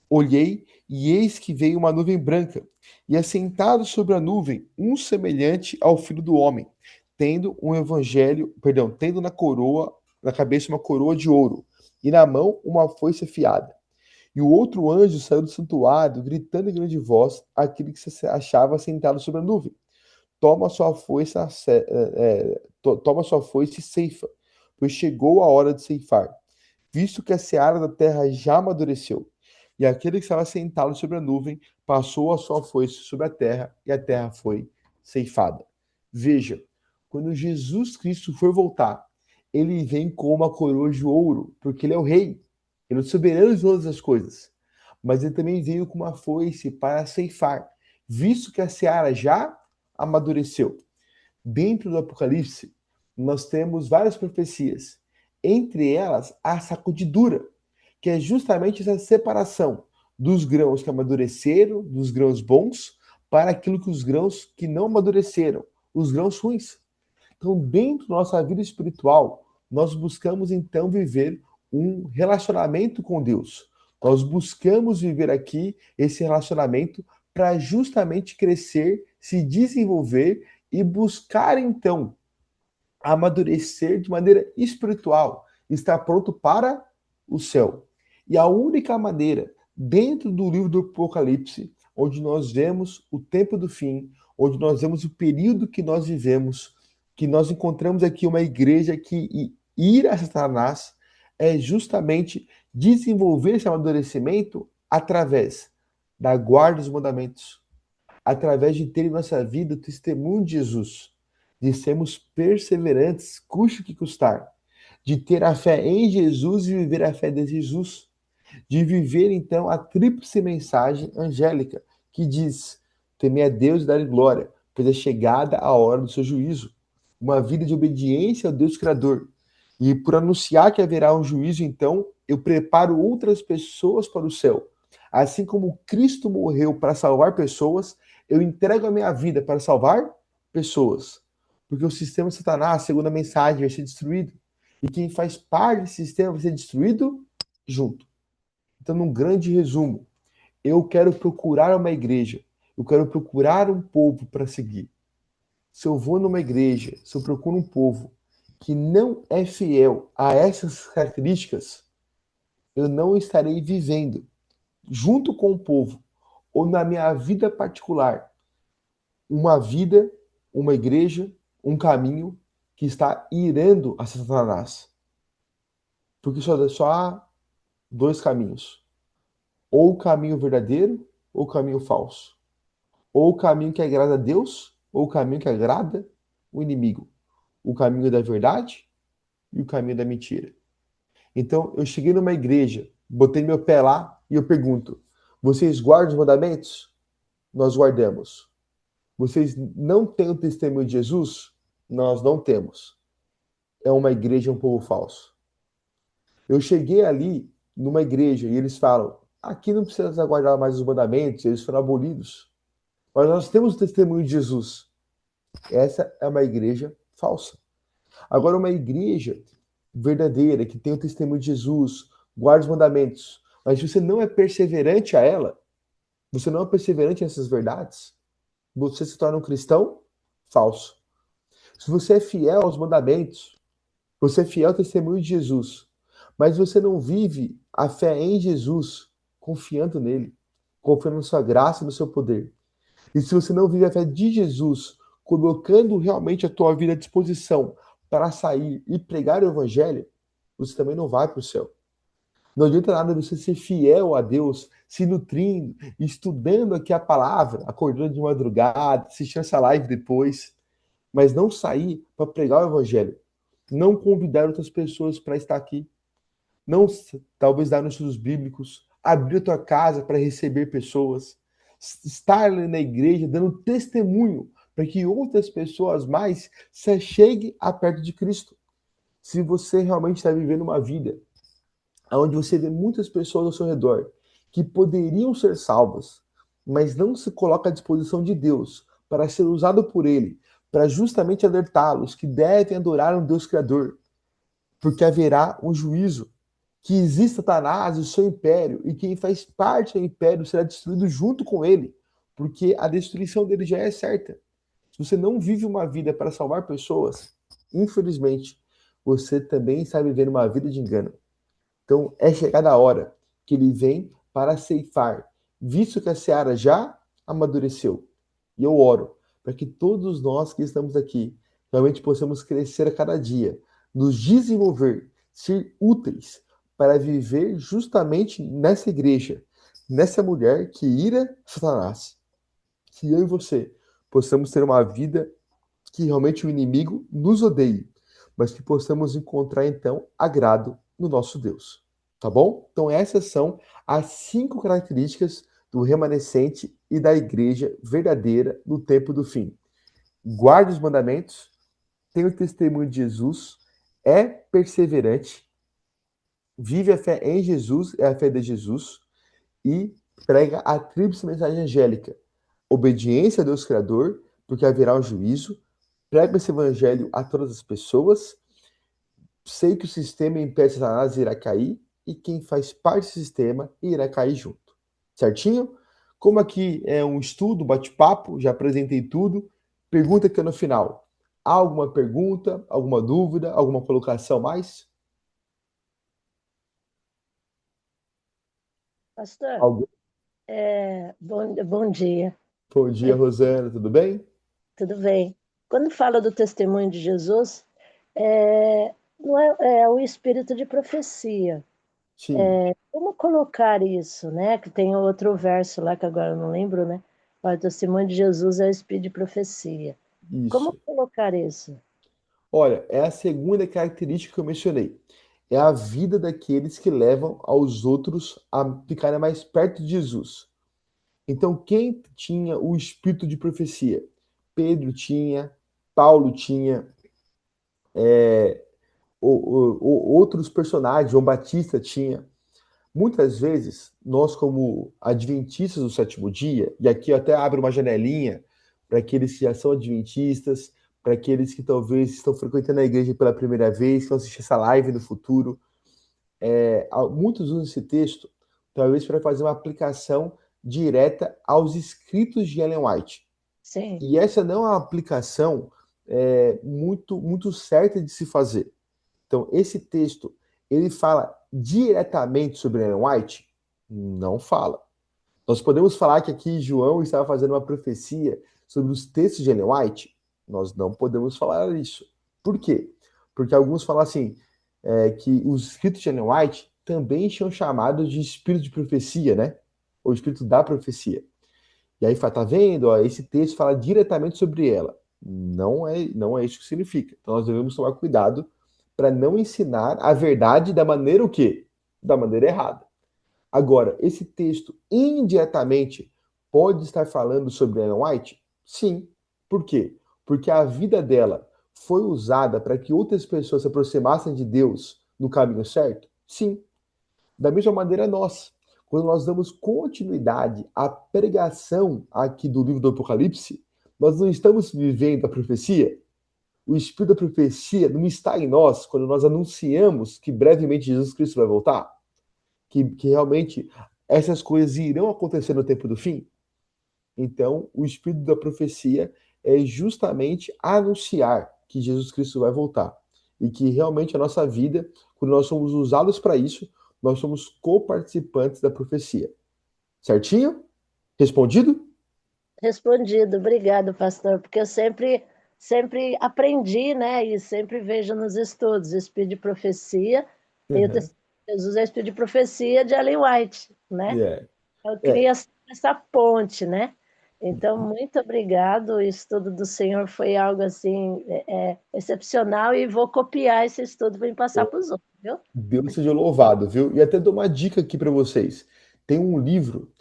olhei, e eis que veio uma nuvem branca, e assentado sobre a nuvem, um semelhante ao Filho do Homem, tendo na cabeça uma coroa de ouro, e na mão uma foice afiada. E o outro anjo saiu do santuário, gritando em grande voz, àquele que se achava sentado sobre a nuvem: toma sua foice, toma sua foice e ceifa, pois chegou a hora de ceifar, visto que a seara da terra já amadureceu. E aquele que estava sentado sobre a nuvem passou a sua foice sobre a terra, e a terra foi ceifada. Veja, quando Jesus Cristo for voltar, ele vem com uma coroa de ouro, porque ele é o rei, ele é o soberano de todas as coisas. Mas ele também veio com uma foice para ceifar, visto que a seara já amadureceu. Dentro do Apocalipse, nós temos várias profecias. Entre elas, a sacudidura, que é justamente essa separação dos grãos que amadureceram, dos grãos bons, para aquilo que os grãos que não amadureceram, os grãos ruins. Então, dentro da nossa vida espiritual, nós buscamos então viver um relacionamento com Deus. Nós buscamos viver aqui esse relacionamento para justamente crescer, se desenvolver e buscar então amadurecer de maneira espiritual, estar pronto para o céu. E a única maneira, dentro do livro do Apocalipse, onde nós vemos o tempo do fim, onde nós vemos o período que nós vivemos, que nós encontramos aqui uma igreja que ir a Satanás é justamente desenvolver esse amadurecimento através da guarda dos mandamentos, através de ter em nossa vida o testemunho de Jesus, de sermos perseverantes, custe o que custar, de ter a fé em Jesus e viver a fé de Jesus, de viver então a tríplice mensagem angélica, que diz: temer a Deus e dar-lhe glória, pois é chegada a hora do seu juízo. Uma vida de obediência ao Deus Criador. E por anunciar que haverá um juízo, então, eu preparo outras pessoas para o céu. Assim como Cristo morreu para salvar pessoas, eu entrego a minha vida para salvar pessoas. Porque o sistema de Satanás, segundo a mensagem, vai ser destruído. E quem faz parte desse sistema vai ser destruído junto. Então, num grande resumo, eu quero procurar uma igreja, eu quero procurar um povo para seguir. Se eu vou numa igreja, se eu procuro um povo que não é fiel a essas características, eu não estarei vivendo junto com o povo ou na minha vida particular uma vida, uma igreja, um caminho que está irando a Satanás. Porque só há dois caminhos: ou o caminho verdadeiro ou o caminho falso. Ou o caminho que agrada a Deus ou o caminho que agrada o inimigo. O caminho da verdade e o caminho da mentira. Então, eu cheguei numa igreja, botei meu pé lá e eu pergunto: vocês guardam os mandamentos? Nós guardamos. Vocês não têm o testemunho de Jesus? Nós não temos. é uma igreja, um povo falso? Eu cheguei ali numa igreja e eles falam: aqui não precisa guardar mais os mandamentos, eles foram abolidos. Mas nós temos o testemunho de Jesus. Essa é uma igreja falsa. Agora, uma igreja verdadeira, que tem o testemunho de Jesus, guarda os mandamentos, mas se você não é perseverante a ela, você não é perseverante nessas verdades, você se torna um cristão falso. Se você é fiel aos mandamentos, você é fiel ao testemunho de Jesus, mas você não vive a fé em Jesus, confiando nele, confiando na sua graça e no seu poder. E se você não vive a fé de Jesus, colocando realmente a tua vida à disposição para sair e pregar o evangelho, você também não vai para o céu. Não adianta nada você ser fiel a Deus, se nutrindo, estudando aqui a palavra, acordando de madrugada, assistindo essa live depois, mas não sair para pregar o evangelho. Não convidar outras pessoas para estar aqui. Não talvez dar nos estudos bíblicos, abrir a tua casa para receber pessoas, estar ali na igreja dando testemunho para que outras pessoas mais se cheguem a perto de Cristo. Se você realmente está vivendo uma vida onde você vê muitas pessoas ao seu redor que poderiam ser salvas, mas não se coloca à disposição de Deus para ser usado por Ele, para justamente alertá-los que devem adorar um Deus Criador, porque haverá um juízo, que existe Satanás e o seu império, e quem faz parte do império será destruído junto com ele, porque a destruição dele já é certa. Se você não vive uma vida para salvar pessoas, infelizmente, você também está vivendo uma vida de engano. Então, é chegada a hora que ele vem para ceifar, visto que a seara já amadureceu. E eu oro para que todos nós que estamos aqui realmente possamos crescer a cada dia, nos desenvolver, ser úteis para viver justamente nessa igreja, nessa mulher que ira Satanás. Que eu e você possamos ter uma vida que realmente o inimigo nos odeie, mas que possamos encontrar então agrado no nosso Deus. Tá bom? Então essas são as 5 características do remanescente e da igreja verdadeira no tempo do fim. Guarda os mandamentos, tem o testemunho de Jesus, é perseverante, vive a fé em Jesus, é a fé de Jesus, e prega a tríplice mensagem angélica. Obediência a Deus Criador, porque haverá um juízo, prega esse evangelho a todas as pessoas, sei que o sistema impede Satanás irá cair, e quem faz parte do sistema irá cair junto. Certinho? Como aqui é um estudo, bate-papo, já apresentei tudo, pergunta aqui no final. Há alguma pergunta, alguma dúvida, alguma colocação mais? Pastor, Algum? bom dia, Bom dia, Rosana, tudo bem? tudo bem? Quando fala do testemunho de Jesus, não é o espírito de profecia. Sim, Como colocar isso, né? Que tem outro verso lá que agora eu não lembro, né? O testemunho de Jesus é o espírito de profecia. Como isso. colocar isso? Olha, é a segunda característica que eu mencionei. É a vida daqueles que levam aos outros a ficarem mais perto de Jesus. Então, quem tinha o espírito de profecia? Pedro tinha, Paulo tinha, outros personagens, João Batista tinha. Muitas vezes, nós, como adventistas do sétimo dia, e aqui eu até abro uma janelinha para aqueles que já são adventistas, para aqueles que talvez estão frequentando a igreja pela primeira vez, que vão assistir essa live no futuro, muitos usam esse texto, talvez para fazer uma aplicação direta aos escritos de Ellen White. Sim, E essa não é uma aplicação muito certa de se fazer. Então, esse texto, ele fala diretamente sobre Ellen White? Não fala. Nós podemos falar que aqui João estava fazendo uma profecia sobre os textos de Ellen White? Nós não podemos falar isso. Por quê? Porque alguns falam assim, que os escritos de Ellen White também são chamados de espírito de profecia, né? Ou espírito da profecia. E aí fala, tá vendo? Ó, esse texto fala diretamente sobre ela. Não é isso que significa. Então nós devemos tomar cuidado para não ensinar a verdade da maneira o quê? Da maneira errada. Agora, esse texto indiretamente pode estar falando sobre Ellen White? Sim. Por quê? Porque a vida dela foi usada para que outras pessoas se aproximassem de Deus no caminho certo? Sim. Da mesma maneira, nós, quando nós damos continuidade à pregação aqui do livro do Apocalipse, nós não estamos vivendo a profecia? O espírito da profecia não está em nós quando nós anunciamos que brevemente Jesus Cristo vai voltar? Que realmente essas coisas irão acontecer no tempo do fim? Então, o espírito da profecia é justamente anunciar que Jesus Cristo vai voltar. E que realmente a nossa vida, quando nós somos usados para isso, nós somos coparticipantes da profecia. Certinho? Respondido? Respondido, obrigado, pastor, porque eu sempre aprendi, né? E sempre vejo nos estudos, Espírito de Profecia, e o Uhum. testemunho de Jesus é Espírito de Profecia de Ellen White, né? É. Eu É. queria essa ponte, né? Então, muito obrigado. O estudo do Senhor foi algo assim excepcional e vou copiar esse estudo para passar para os outros, viu? Deus seja louvado, viu? E até dou uma dica aqui para vocês. Tem um livro,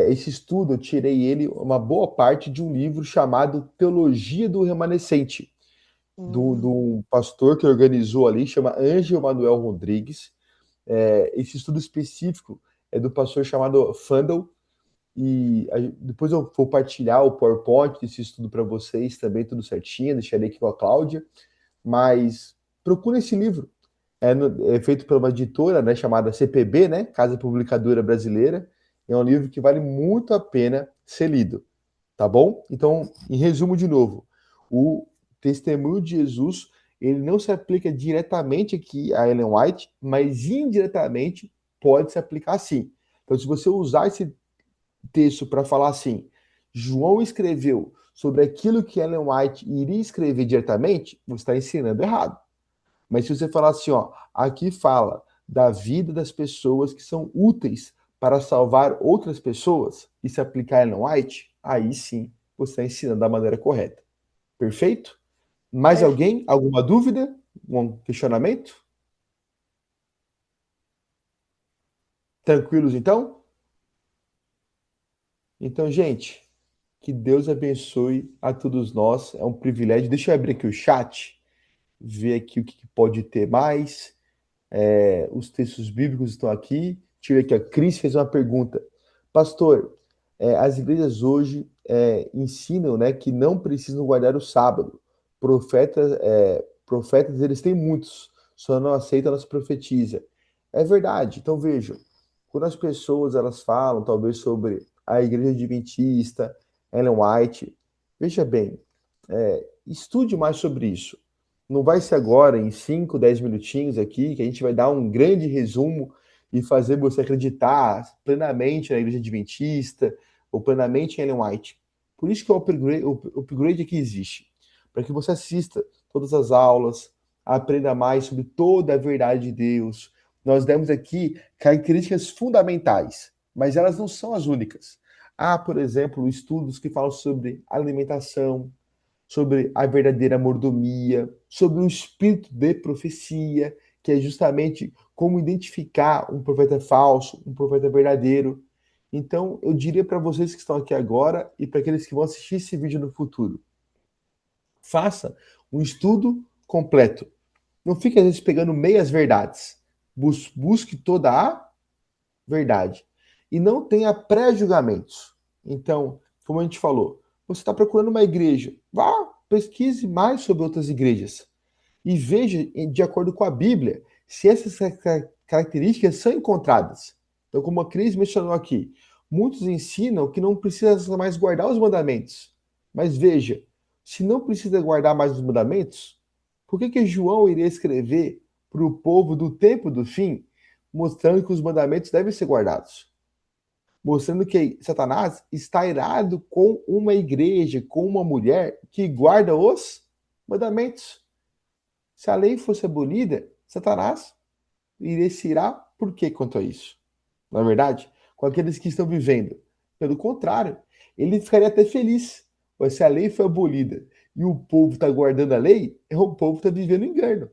esse estudo eu tirei ele, uma boa parte de um livro chamado Teologia do Remanescente, do Hum, um pastor que organizou ali, chama Ângelo Manuel Rodrigues. Esse estudo específico é do pastor chamado Fandel, e depois eu vou partilhar o PowerPoint desse estudo para vocês também, tudo certinho, deixarei aqui com a Cláudia, mas procura esse livro. É feito por uma editora, né, chamada CPB, né, Casa Publicadora Brasileira. É um livro que vale muito a pena ser lido, tá bom? Então, em resumo de novo, o testemunho de Jesus, ele não se aplica diretamente aqui a Ellen White, mas indiretamente pode se aplicar sim. Então, se você usar esse texto para falar assim, João escreveu sobre aquilo que Ellen White iria escrever diretamente, você está ensinando errado. Mas se você falar assim, ó, aqui fala da vida das pessoas que são úteis para salvar outras pessoas e se aplicar a Ellen White, aí sim você está ensinando da maneira correta. Perfeito? Mais perfeito. alguém? Alguma dúvida? Um questionamento? Tranquilos então? Então, gente, que Deus abençoe a todos nós. É um privilégio. Deixa eu abrir aqui o chat, ver aqui o que pode ter mais. Os textos bíblicos estão aqui. Deixa eu ver aqui, a Cris fez uma pergunta. Pastor, as igrejas hoje ensinam, né, que não precisam guardar o sábado. Profetas, eles têm muitos, só não aceitam, elas profetizam. É verdade. Então vejam, quando as pessoas elas falam, talvez sobre a igreja adventista, Ellen White, veja bem, estude mais sobre isso. Não vai ser agora, em 5, 10 minutinhos aqui, que a gente vai dar um grande resumo e fazer você acreditar plenamente na igreja adventista ou plenamente em Ellen White. Por isso que o upgrade aqui existe. Para que você assista todas as aulas, aprenda mais sobre toda a verdade de Deus. Nós demos aqui características fundamentais, mas elas não são as únicas. Há, por exemplo, estudos que falam sobre alimentação, sobre a verdadeira mordomia, sobre o espírito de profecia, que é justamente como identificar um profeta falso, um profeta verdadeiro. Então, eu diria para vocês que estão aqui agora e para aqueles que vão assistir esse vídeo no futuro, faça um estudo completo. Não fique às vezes pegando meias verdades. Busque toda a verdade. E não tenha pré-julgamentos. Então, como a gente falou, você está procurando uma igreja, vá, pesquise mais sobre outras igrejas e veja, de acordo com a Bíblia, se essas características são encontradas. Então, como a Cris mencionou aqui, muitos ensinam que não precisa mais guardar os mandamentos. Mas veja, se não precisa guardar mais os mandamentos, por que João iria escrever para o povo do tempo do fim, mostrando que os mandamentos devem ser guardados? Mostrando que Satanás está irado com uma igreja, com uma mulher que guarda os mandamentos. Se a lei fosse abolida, Satanás iria se irar por quê quanto a isso? Na verdade, com aqueles que estão vivendo. Pelo contrário, ele ficaria até feliz. Pois se a lei foi abolida e o povo está guardando a lei, o povo está vivendo engano.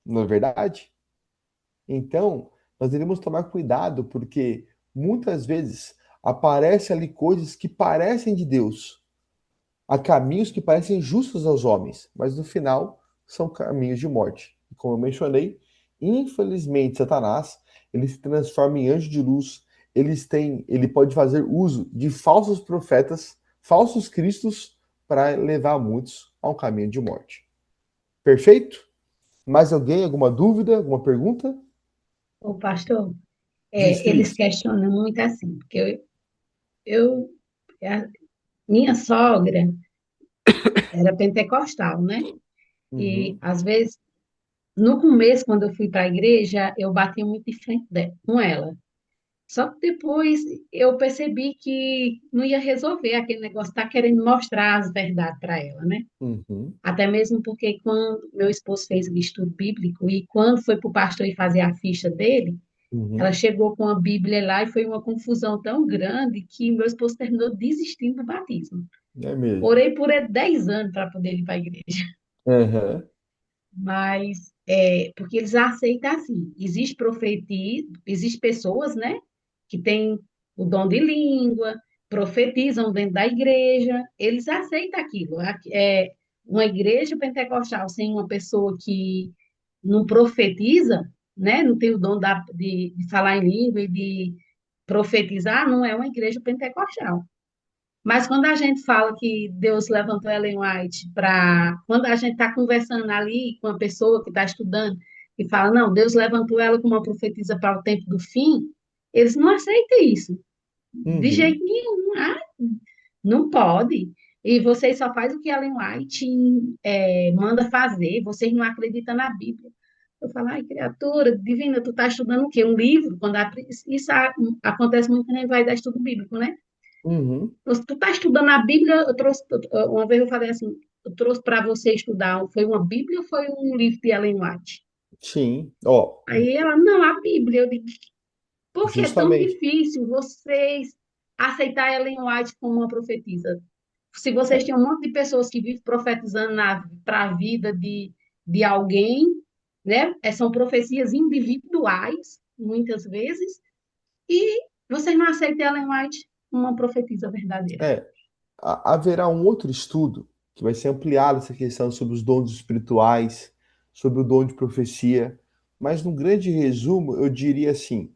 Não é verdade? Então, nós devemos tomar cuidado, porque muitas vezes aparecem ali coisas que parecem de Deus, Há caminhos que parecem justos aos homens, mas no final são caminhos de morte. E como eu mencionei, infelizmente Satanás, ele se transforma em anjo de luz, ele pode fazer uso de falsos profetas, falsos cristos, para levar muitos a um caminho de morte. Perfeito? Mais alguém? Alguma dúvida? Alguma pergunta? O pastor, Diz, eles Cris. questionam muito assim, porque eu, a minha sogra era pentecostal, né? E Uhum, às vezes, no começo, quando eu fui para a igreja, eu batia muito de frente com ela. Só que depois eu percebi que não ia resolver aquele negócio, tá querendo mostrar as verdades para ela, né? uhum, Até mesmo porque quando meu esposo fez o estudo bíblico e quando foi para o pastor ir fazer a ficha dele, ela uhum. chegou com a Bíblia lá e foi uma confusão tão grande que meu esposo terminou desistindo do batismo. É mesmo. Orei por ele 10 anos para poder ir para a igreja. Uhum. Mas, porque eles aceitam assim, existe profetia, existe pessoas, né, que têm o dom de língua, profetizam dentro da igreja, eles aceitam aquilo. Uma igreja pentecostal sem uma pessoa que não profetiza, né, não tem o dom de falar em língua e de profetizar, não é uma igreja pentecostal. Mas quando a gente fala que Deus levantou Ellen White para. Quando a gente está conversando ali com uma pessoa que está estudando e fala, não, Deus levantou ela como uma profetisa para o tempo do fim, eles não aceitam isso. De Uhum. jeito nenhum. Ah, não pode. E vocês só fazem o que Ellen White manda fazer, vocês não acreditam na Bíblia. Eu falo, ai, criatura divina, tu está estudando o quê? Um livro? Isso acontece muito quando a gente vai dar estudo bíblico, né? Uhum. Tu está estudando a Bíblia, uma vez eu falei assim, eu trouxe para você estudar, foi uma Bíblia ou foi um livro de Ellen White? Sim. Ó, Aí ela, não, a Bíblia. Eu digo, por que é tão justamente. difícil vocês aceitar Ellen White como uma profetisa? Se vocês É, têm um monte de pessoas que vivem profetizando para a vida de alguém, né? São profecias individuais, muitas vezes, e vocês não aceitam Ellen White como uma profetisa verdadeira. é, haverá um outro estudo que vai ser ampliado essa questão sobre os dons espirituais, sobre o dom de profecia, mas num grande resumo, eu diria assim: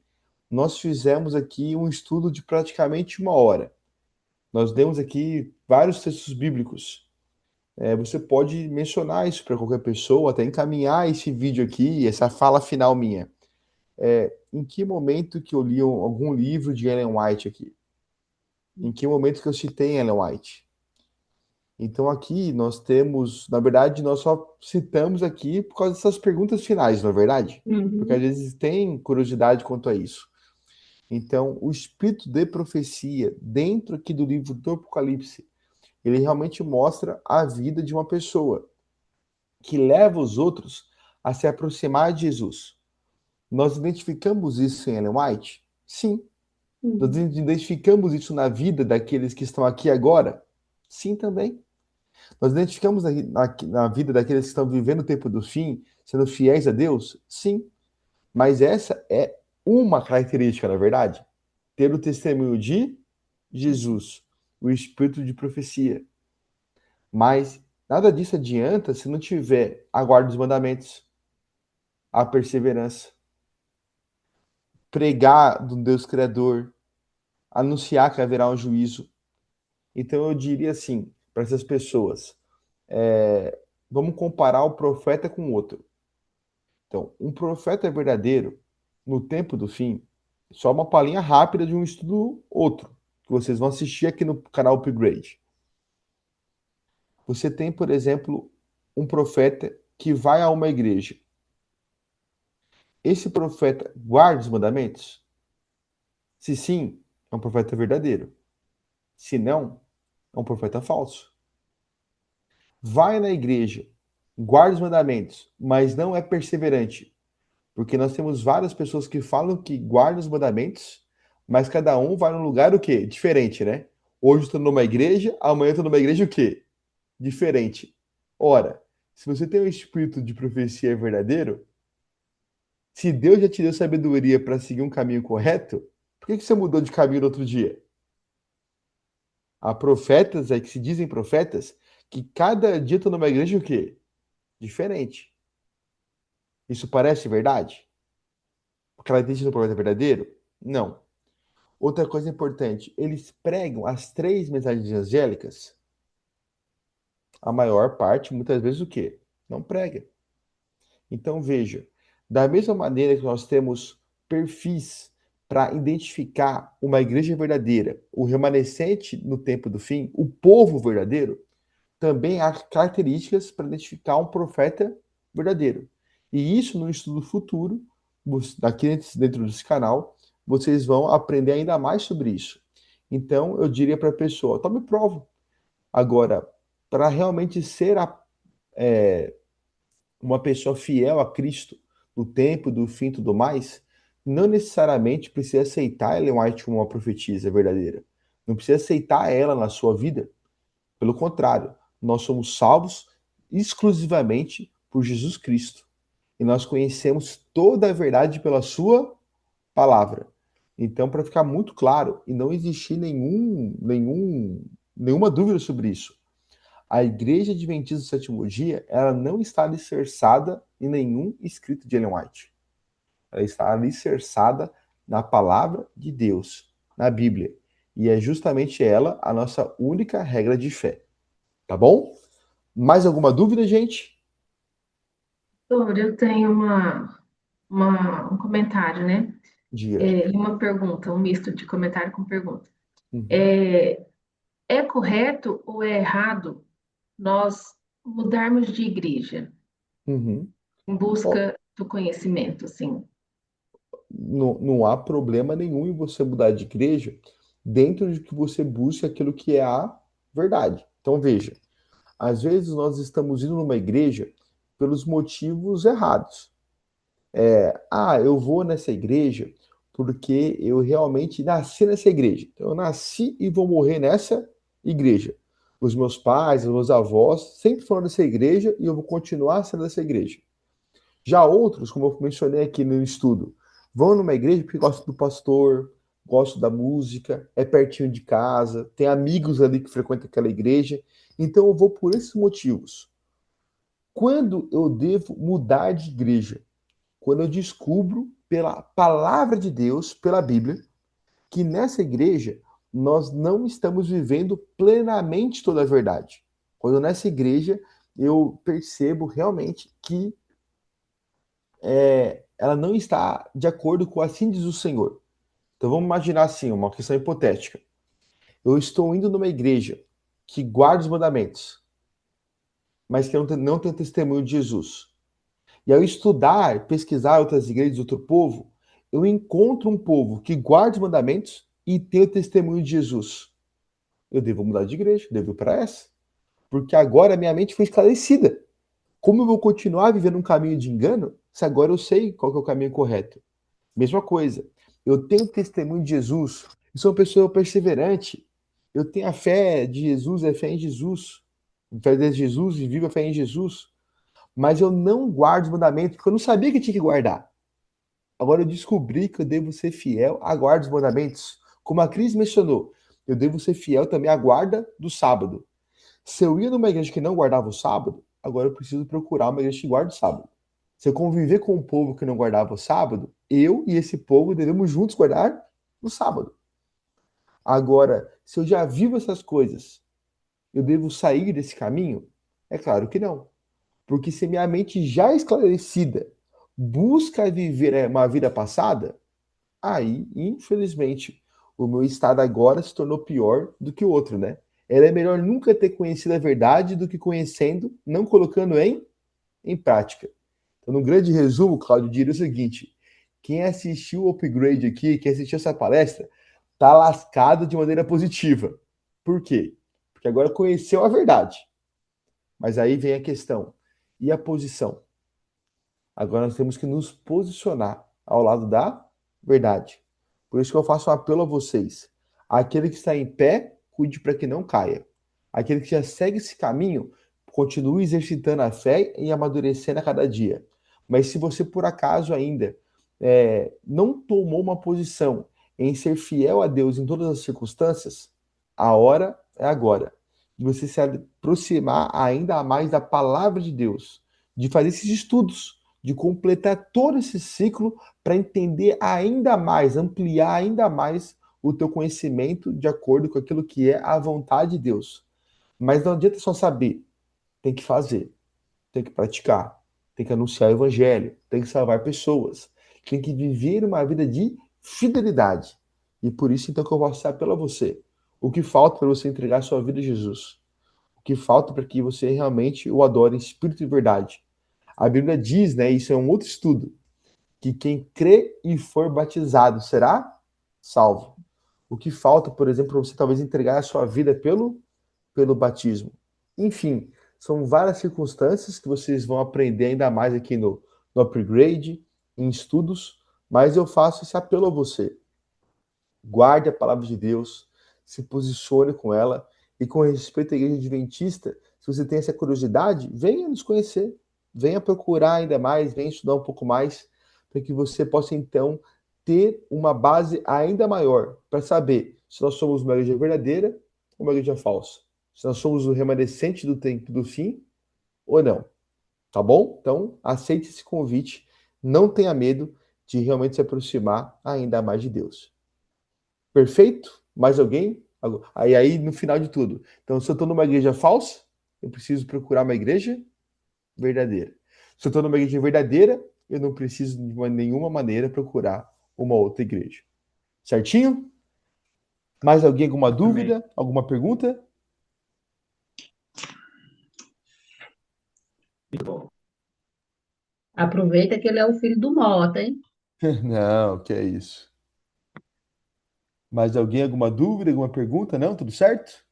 nós fizemos aqui um estudo de praticamente 1 hora. Nós demos aqui vários textos bíblicos. Você pode mencionar isso para qualquer pessoa, até encaminhar esse vídeo aqui, essa fala final minha. Em que momento que eu li algum livro de Ellen White aqui? Em que momento que eu citei Ellen White? Então aqui nós temos, na verdade, nós só citamos aqui por causa dessas perguntas finais, não é verdade? Porque às Uhum. vezes tem curiosidade quanto a isso. Então, o espírito de profecia dentro aqui do livro do Apocalipse, ele realmente mostra a vida de uma pessoa que leva os outros a se aproximar de Jesus. Nós identificamos isso em Ellen White? Sim. Nós Uhum. identificamos isso na vida daqueles que estão aqui agora? Sim, também. Nós identificamos na vida daqueles que estão vivendo o tempo do fim, sendo fiéis a Deus? Sim. Mas essa é uma característica, na verdade. Ter o testemunho de Jesus, o espírito de profecia. Mas nada disso adianta se não tiver a guarda dos mandamentos, a perseverança, pregar do Deus Criador, anunciar que haverá um juízo. Então eu diria assim, para essas pessoas, vamos comparar o profeta com o outro. Então, um profeta verdadeiro, no tempo do fim, só uma palhinha rápida de um estudo outro, que vocês vão assistir aqui no canal Upgrade. Você tem, por exemplo, um profeta que vai a uma igreja. Esse profeta guarda os mandamentos? Se sim, é um profeta verdadeiro. Se não, é um profeta falso. Vai na igreja, guarda os mandamentos, mas não é perseverante. Porque nós temos várias pessoas que falam que guardam os mandamentos, mas cada um vai num lugar o quê? Diferente, né? Hoje estou numa igreja, amanhã estou numa igreja o quê? Diferente. Ora, se você tem um espírito de profecia verdadeiro, se Deus já te deu sabedoria para seguir um caminho correto, por que você mudou de caminho no outro dia? Há profetas aí que se dizem profetas que cada dia estão numa igreja o quê? Diferente. Isso parece verdade? Aquela identidade do profeta é verdadeiro? Não. Outra coisa importante, eles pregam as 3 mensagens angélicas? A maior parte, muitas vezes, o quê? Não prega. Então, veja, da mesma maneira que nós temos perfis para identificar uma igreja verdadeira, o remanescente no tempo do fim, o povo verdadeiro, também há características para identificar um profeta verdadeiro. E isso no estudo futuro, aqui dentro desse canal, vocês vão aprender ainda mais sobre isso. Então, eu diria para a pessoa, tome prova. Agora, para realmente ser uma pessoa fiel a Cristo no tempo do fim e tudo mais, não necessariamente precisa aceitar Ellen White como uma profetisa verdadeira. Não precisa aceitar ela na sua vida. Pelo contrário, nós somos salvos exclusivamente por Jesus Cristo. E nós conhecemos toda a verdade pela sua palavra. Então, para ficar muito claro e não existir nenhuma dúvida sobre isso, a Igreja Adventista do Sétimo Dia, ela não está alicerçada em nenhum escrito de Ellen White. Ela está alicerçada na palavra de Deus, na Bíblia. E é justamente ela a nossa única regra de fé. Tá bom? Mais alguma dúvida, gente? Doutor, eu tenho um comentário, né? Diga. E uma pergunta, um misto de comentário com pergunta. Uhum. É correto ou é errado nós mudarmos de igreja Uhum. em Ó, busca do conhecimento, assim? não há problema nenhum em você mudar de igreja dentro de que você busque aquilo que é a verdade. Então, veja, às vezes nós estamos indo numa igreja pelos motivos errados. Eu vou nessa igreja porque eu realmente nasci nessa igreja. Então, eu nasci e vou morrer nessa igreja. Os meus pais, os meus avós sempre foram dessa igreja e eu vou continuar sendo dessa igreja. Já outros, como eu mencionei aqui no estudo, vão numa igreja porque gostam do pastor, gostam da música, é pertinho de casa, tem amigos ali que frequentam aquela igreja. Então eu vou por esses motivos. Quando eu devo mudar de igreja? Quando eu descubro pela palavra de Deus, pela Bíblia, que nessa igreja nós não estamos vivendo plenamente toda a verdade. Quando nessa igreja eu percebo realmente que ela não está de acordo com assim diz o Senhor. Então vamos imaginar assim, uma questão hipotética. Eu estou indo numa igreja que guarda os mandamentos, mas que não tem testemunho de Jesus. E ao estudar, pesquisar outras igrejas, outro povo, eu encontro um povo que guarda os mandamentos e tem o testemunho de Jesus. Eu devo mudar de igreja, devo ir para essa. Porque agora minha mente foi esclarecida. Como eu vou continuar vivendo um caminho de engano se agora eu sei qual que é o caminho correto? Mesma coisa. Eu tenho testemunho de Jesus. Eu sou uma pessoa perseverante. Eu tenho a fé de Jesus, a fé em Jesus. Fé de Jesus e vivo a fé em Jesus. Mas eu não guardo os mandamentos, porque eu não sabia que tinha que guardar. Agora eu descobri que eu devo ser fiel à guarda dos mandamentos. Como a Cris mencionou, eu devo ser fiel também à guarda do sábado. Se eu ia numa igreja que não guardava o sábado, agora eu preciso procurar uma igreja que guarda o sábado. Se eu conviver com um povo que não guardava o sábado, eu e esse povo devemos juntos guardar o sábado. Agora, se eu já vivo essas coisas, eu devo sair desse caminho? É claro que não. Porque se minha mente já esclarecida busca viver uma vida passada, aí, infelizmente, o meu estado agora se tornou pior do que o outro, né? Era melhor nunca ter conhecido a verdade do que conhecendo, não colocando em prática. Então, no grande resumo, Claudio, eu diria o seguinte: quem assistiu o Upgrade aqui, quem assistiu essa palestra, tá lascado de maneira positiva. Por quê? Porque agora conheceu a verdade. Mas aí vem a questão: e a posição? Agora nós temos que nos posicionar ao lado da verdade. Por isso que eu faço um apelo a vocês. Aquele que está em pé, cuide para que não caia. Aquele que já segue esse caminho, continue exercitando a fé e amadurecendo a cada dia. Mas se você por acaso ainda não tomou uma posição em ser fiel a Deus em todas as circunstâncias, a hora é agora. De você se aproximar ainda mais da palavra de Deus, de fazer esses estudos, de completar todo esse ciclo para entender ainda mais, ampliar ainda mais o teu conhecimento de acordo com aquilo que é a vontade de Deus. Mas não adianta só saber, tem que fazer, tem que praticar, tem que anunciar o evangelho, tem que salvar pessoas, tem que viver uma vida de fidelidade. E por isso então que eu vou passar pela você. O que falta para você entregar a sua vida a Jesus? O que falta para que você realmente o adore em espírito e verdade? A Bíblia diz, né, isso é um outro estudo, que quem crê e for batizado será salvo. O que falta, por exemplo, para você talvez entregar a sua vida pelo batismo. Enfim, são várias circunstâncias que vocês vão aprender ainda mais aqui no upgrade, em estudos, mas eu faço esse apelo a você. Guarde a palavra de Deus, se posicione com ela, e com respeito à igreja adventista, se você tem essa curiosidade, venha nos conhecer, venha procurar ainda mais, venha estudar um pouco mais, para que você possa então ter uma base ainda maior para saber se nós somos uma igreja verdadeira ou uma igreja falsa. Se nós somos o remanescente do tempo do fim ou não. Tá bom? Então, aceite esse convite. Não tenha medo de realmente se aproximar ainda mais de Deus. Perfeito? Mais alguém? Aí, no final de tudo. Então, se eu estou numa igreja falsa, eu preciso procurar uma igreja verdadeira. Se eu estou numa igreja verdadeira, eu não preciso de nenhuma maneira procurar uma outra igreja. Certinho? Mais alguém? Alguma Amém. dúvida? Alguma pergunta? Muito bom. Aproveita que ele é o filho do Mota, hein? Não, que é isso. Mais alguém? Alguma dúvida? Alguma pergunta? Não? Tudo certo?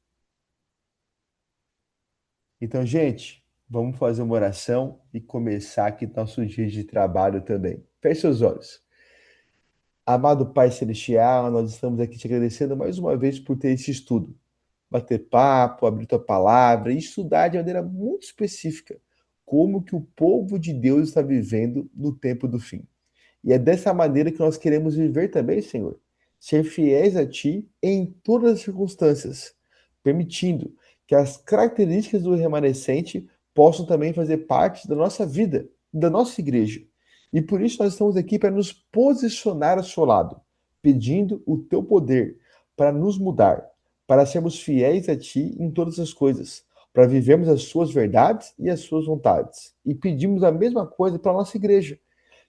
Então, gente, vamos fazer uma oração e começar aqui nosso dia de trabalho também. Feche seus olhos. Amado Pai Celestial, nós estamos aqui te agradecendo mais uma vez por ter esse estudo. Bater papo, abrir tua palavra e estudar de maneira muito específica como que o povo de Deus está vivendo no tempo do fim. E é dessa maneira que nós queremos viver também, Senhor. Ser fiéis a Ti em todas as circunstâncias, permitindo que as características do remanescente possam também fazer parte da nossa vida, da nossa igreja. E por isso nós estamos aqui para nos posicionar ao seu lado, pedindo o Teu poder para nos mudar, para sermos fiéis a Ti em todas as coisas, para vivermos as Suas verdades e as Suas vontades. E pedimos a mesma coisa para a nossa igreja,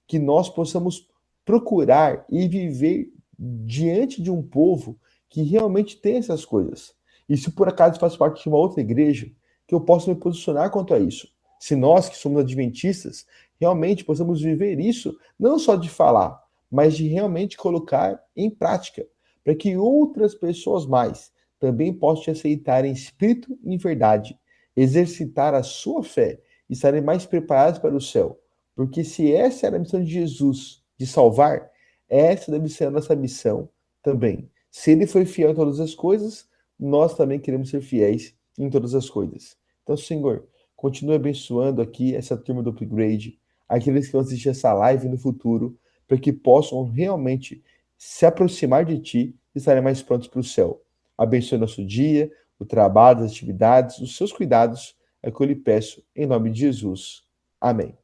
que nós possamos procurar e viver diante de um povo que realmente tem essas coisas. E se por acaso faz parte de uma outra igreja, que eu possa me posicionar quanto a isso. Se nós que somos adventistas realmente possamos viver isso, não só de falar, mas de realmente colocar em prática, para que outras pessoas mais também possam te aceitar em espírito e em verdade, exercitar a sua fé e estarem mais preparados para o céu. Porque se essa era a missão de Jesus, de salvar, essa deve ser a nossa missão também. Se ele foi fiel em todas as coisas, nós também queremos ser fiéis em todas as coisas. Então, Senhor, continue abençoando aqui essa turma do Upgrade, aqueles que vão assistir essa live no futuro, para que possam realmente se aproximar de Ti e estarem mais prontos para o céu. Abençoe nosso dia, o trabalho, as atividades, os seus cuidados, é o que eu lhe peço, em nome de Jesus. Amém.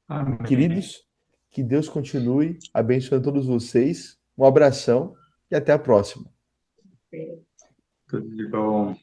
Amém. Queridos, que Deus continue abençoando todos vocês. Um abração e até a próxima. Tudo de bom.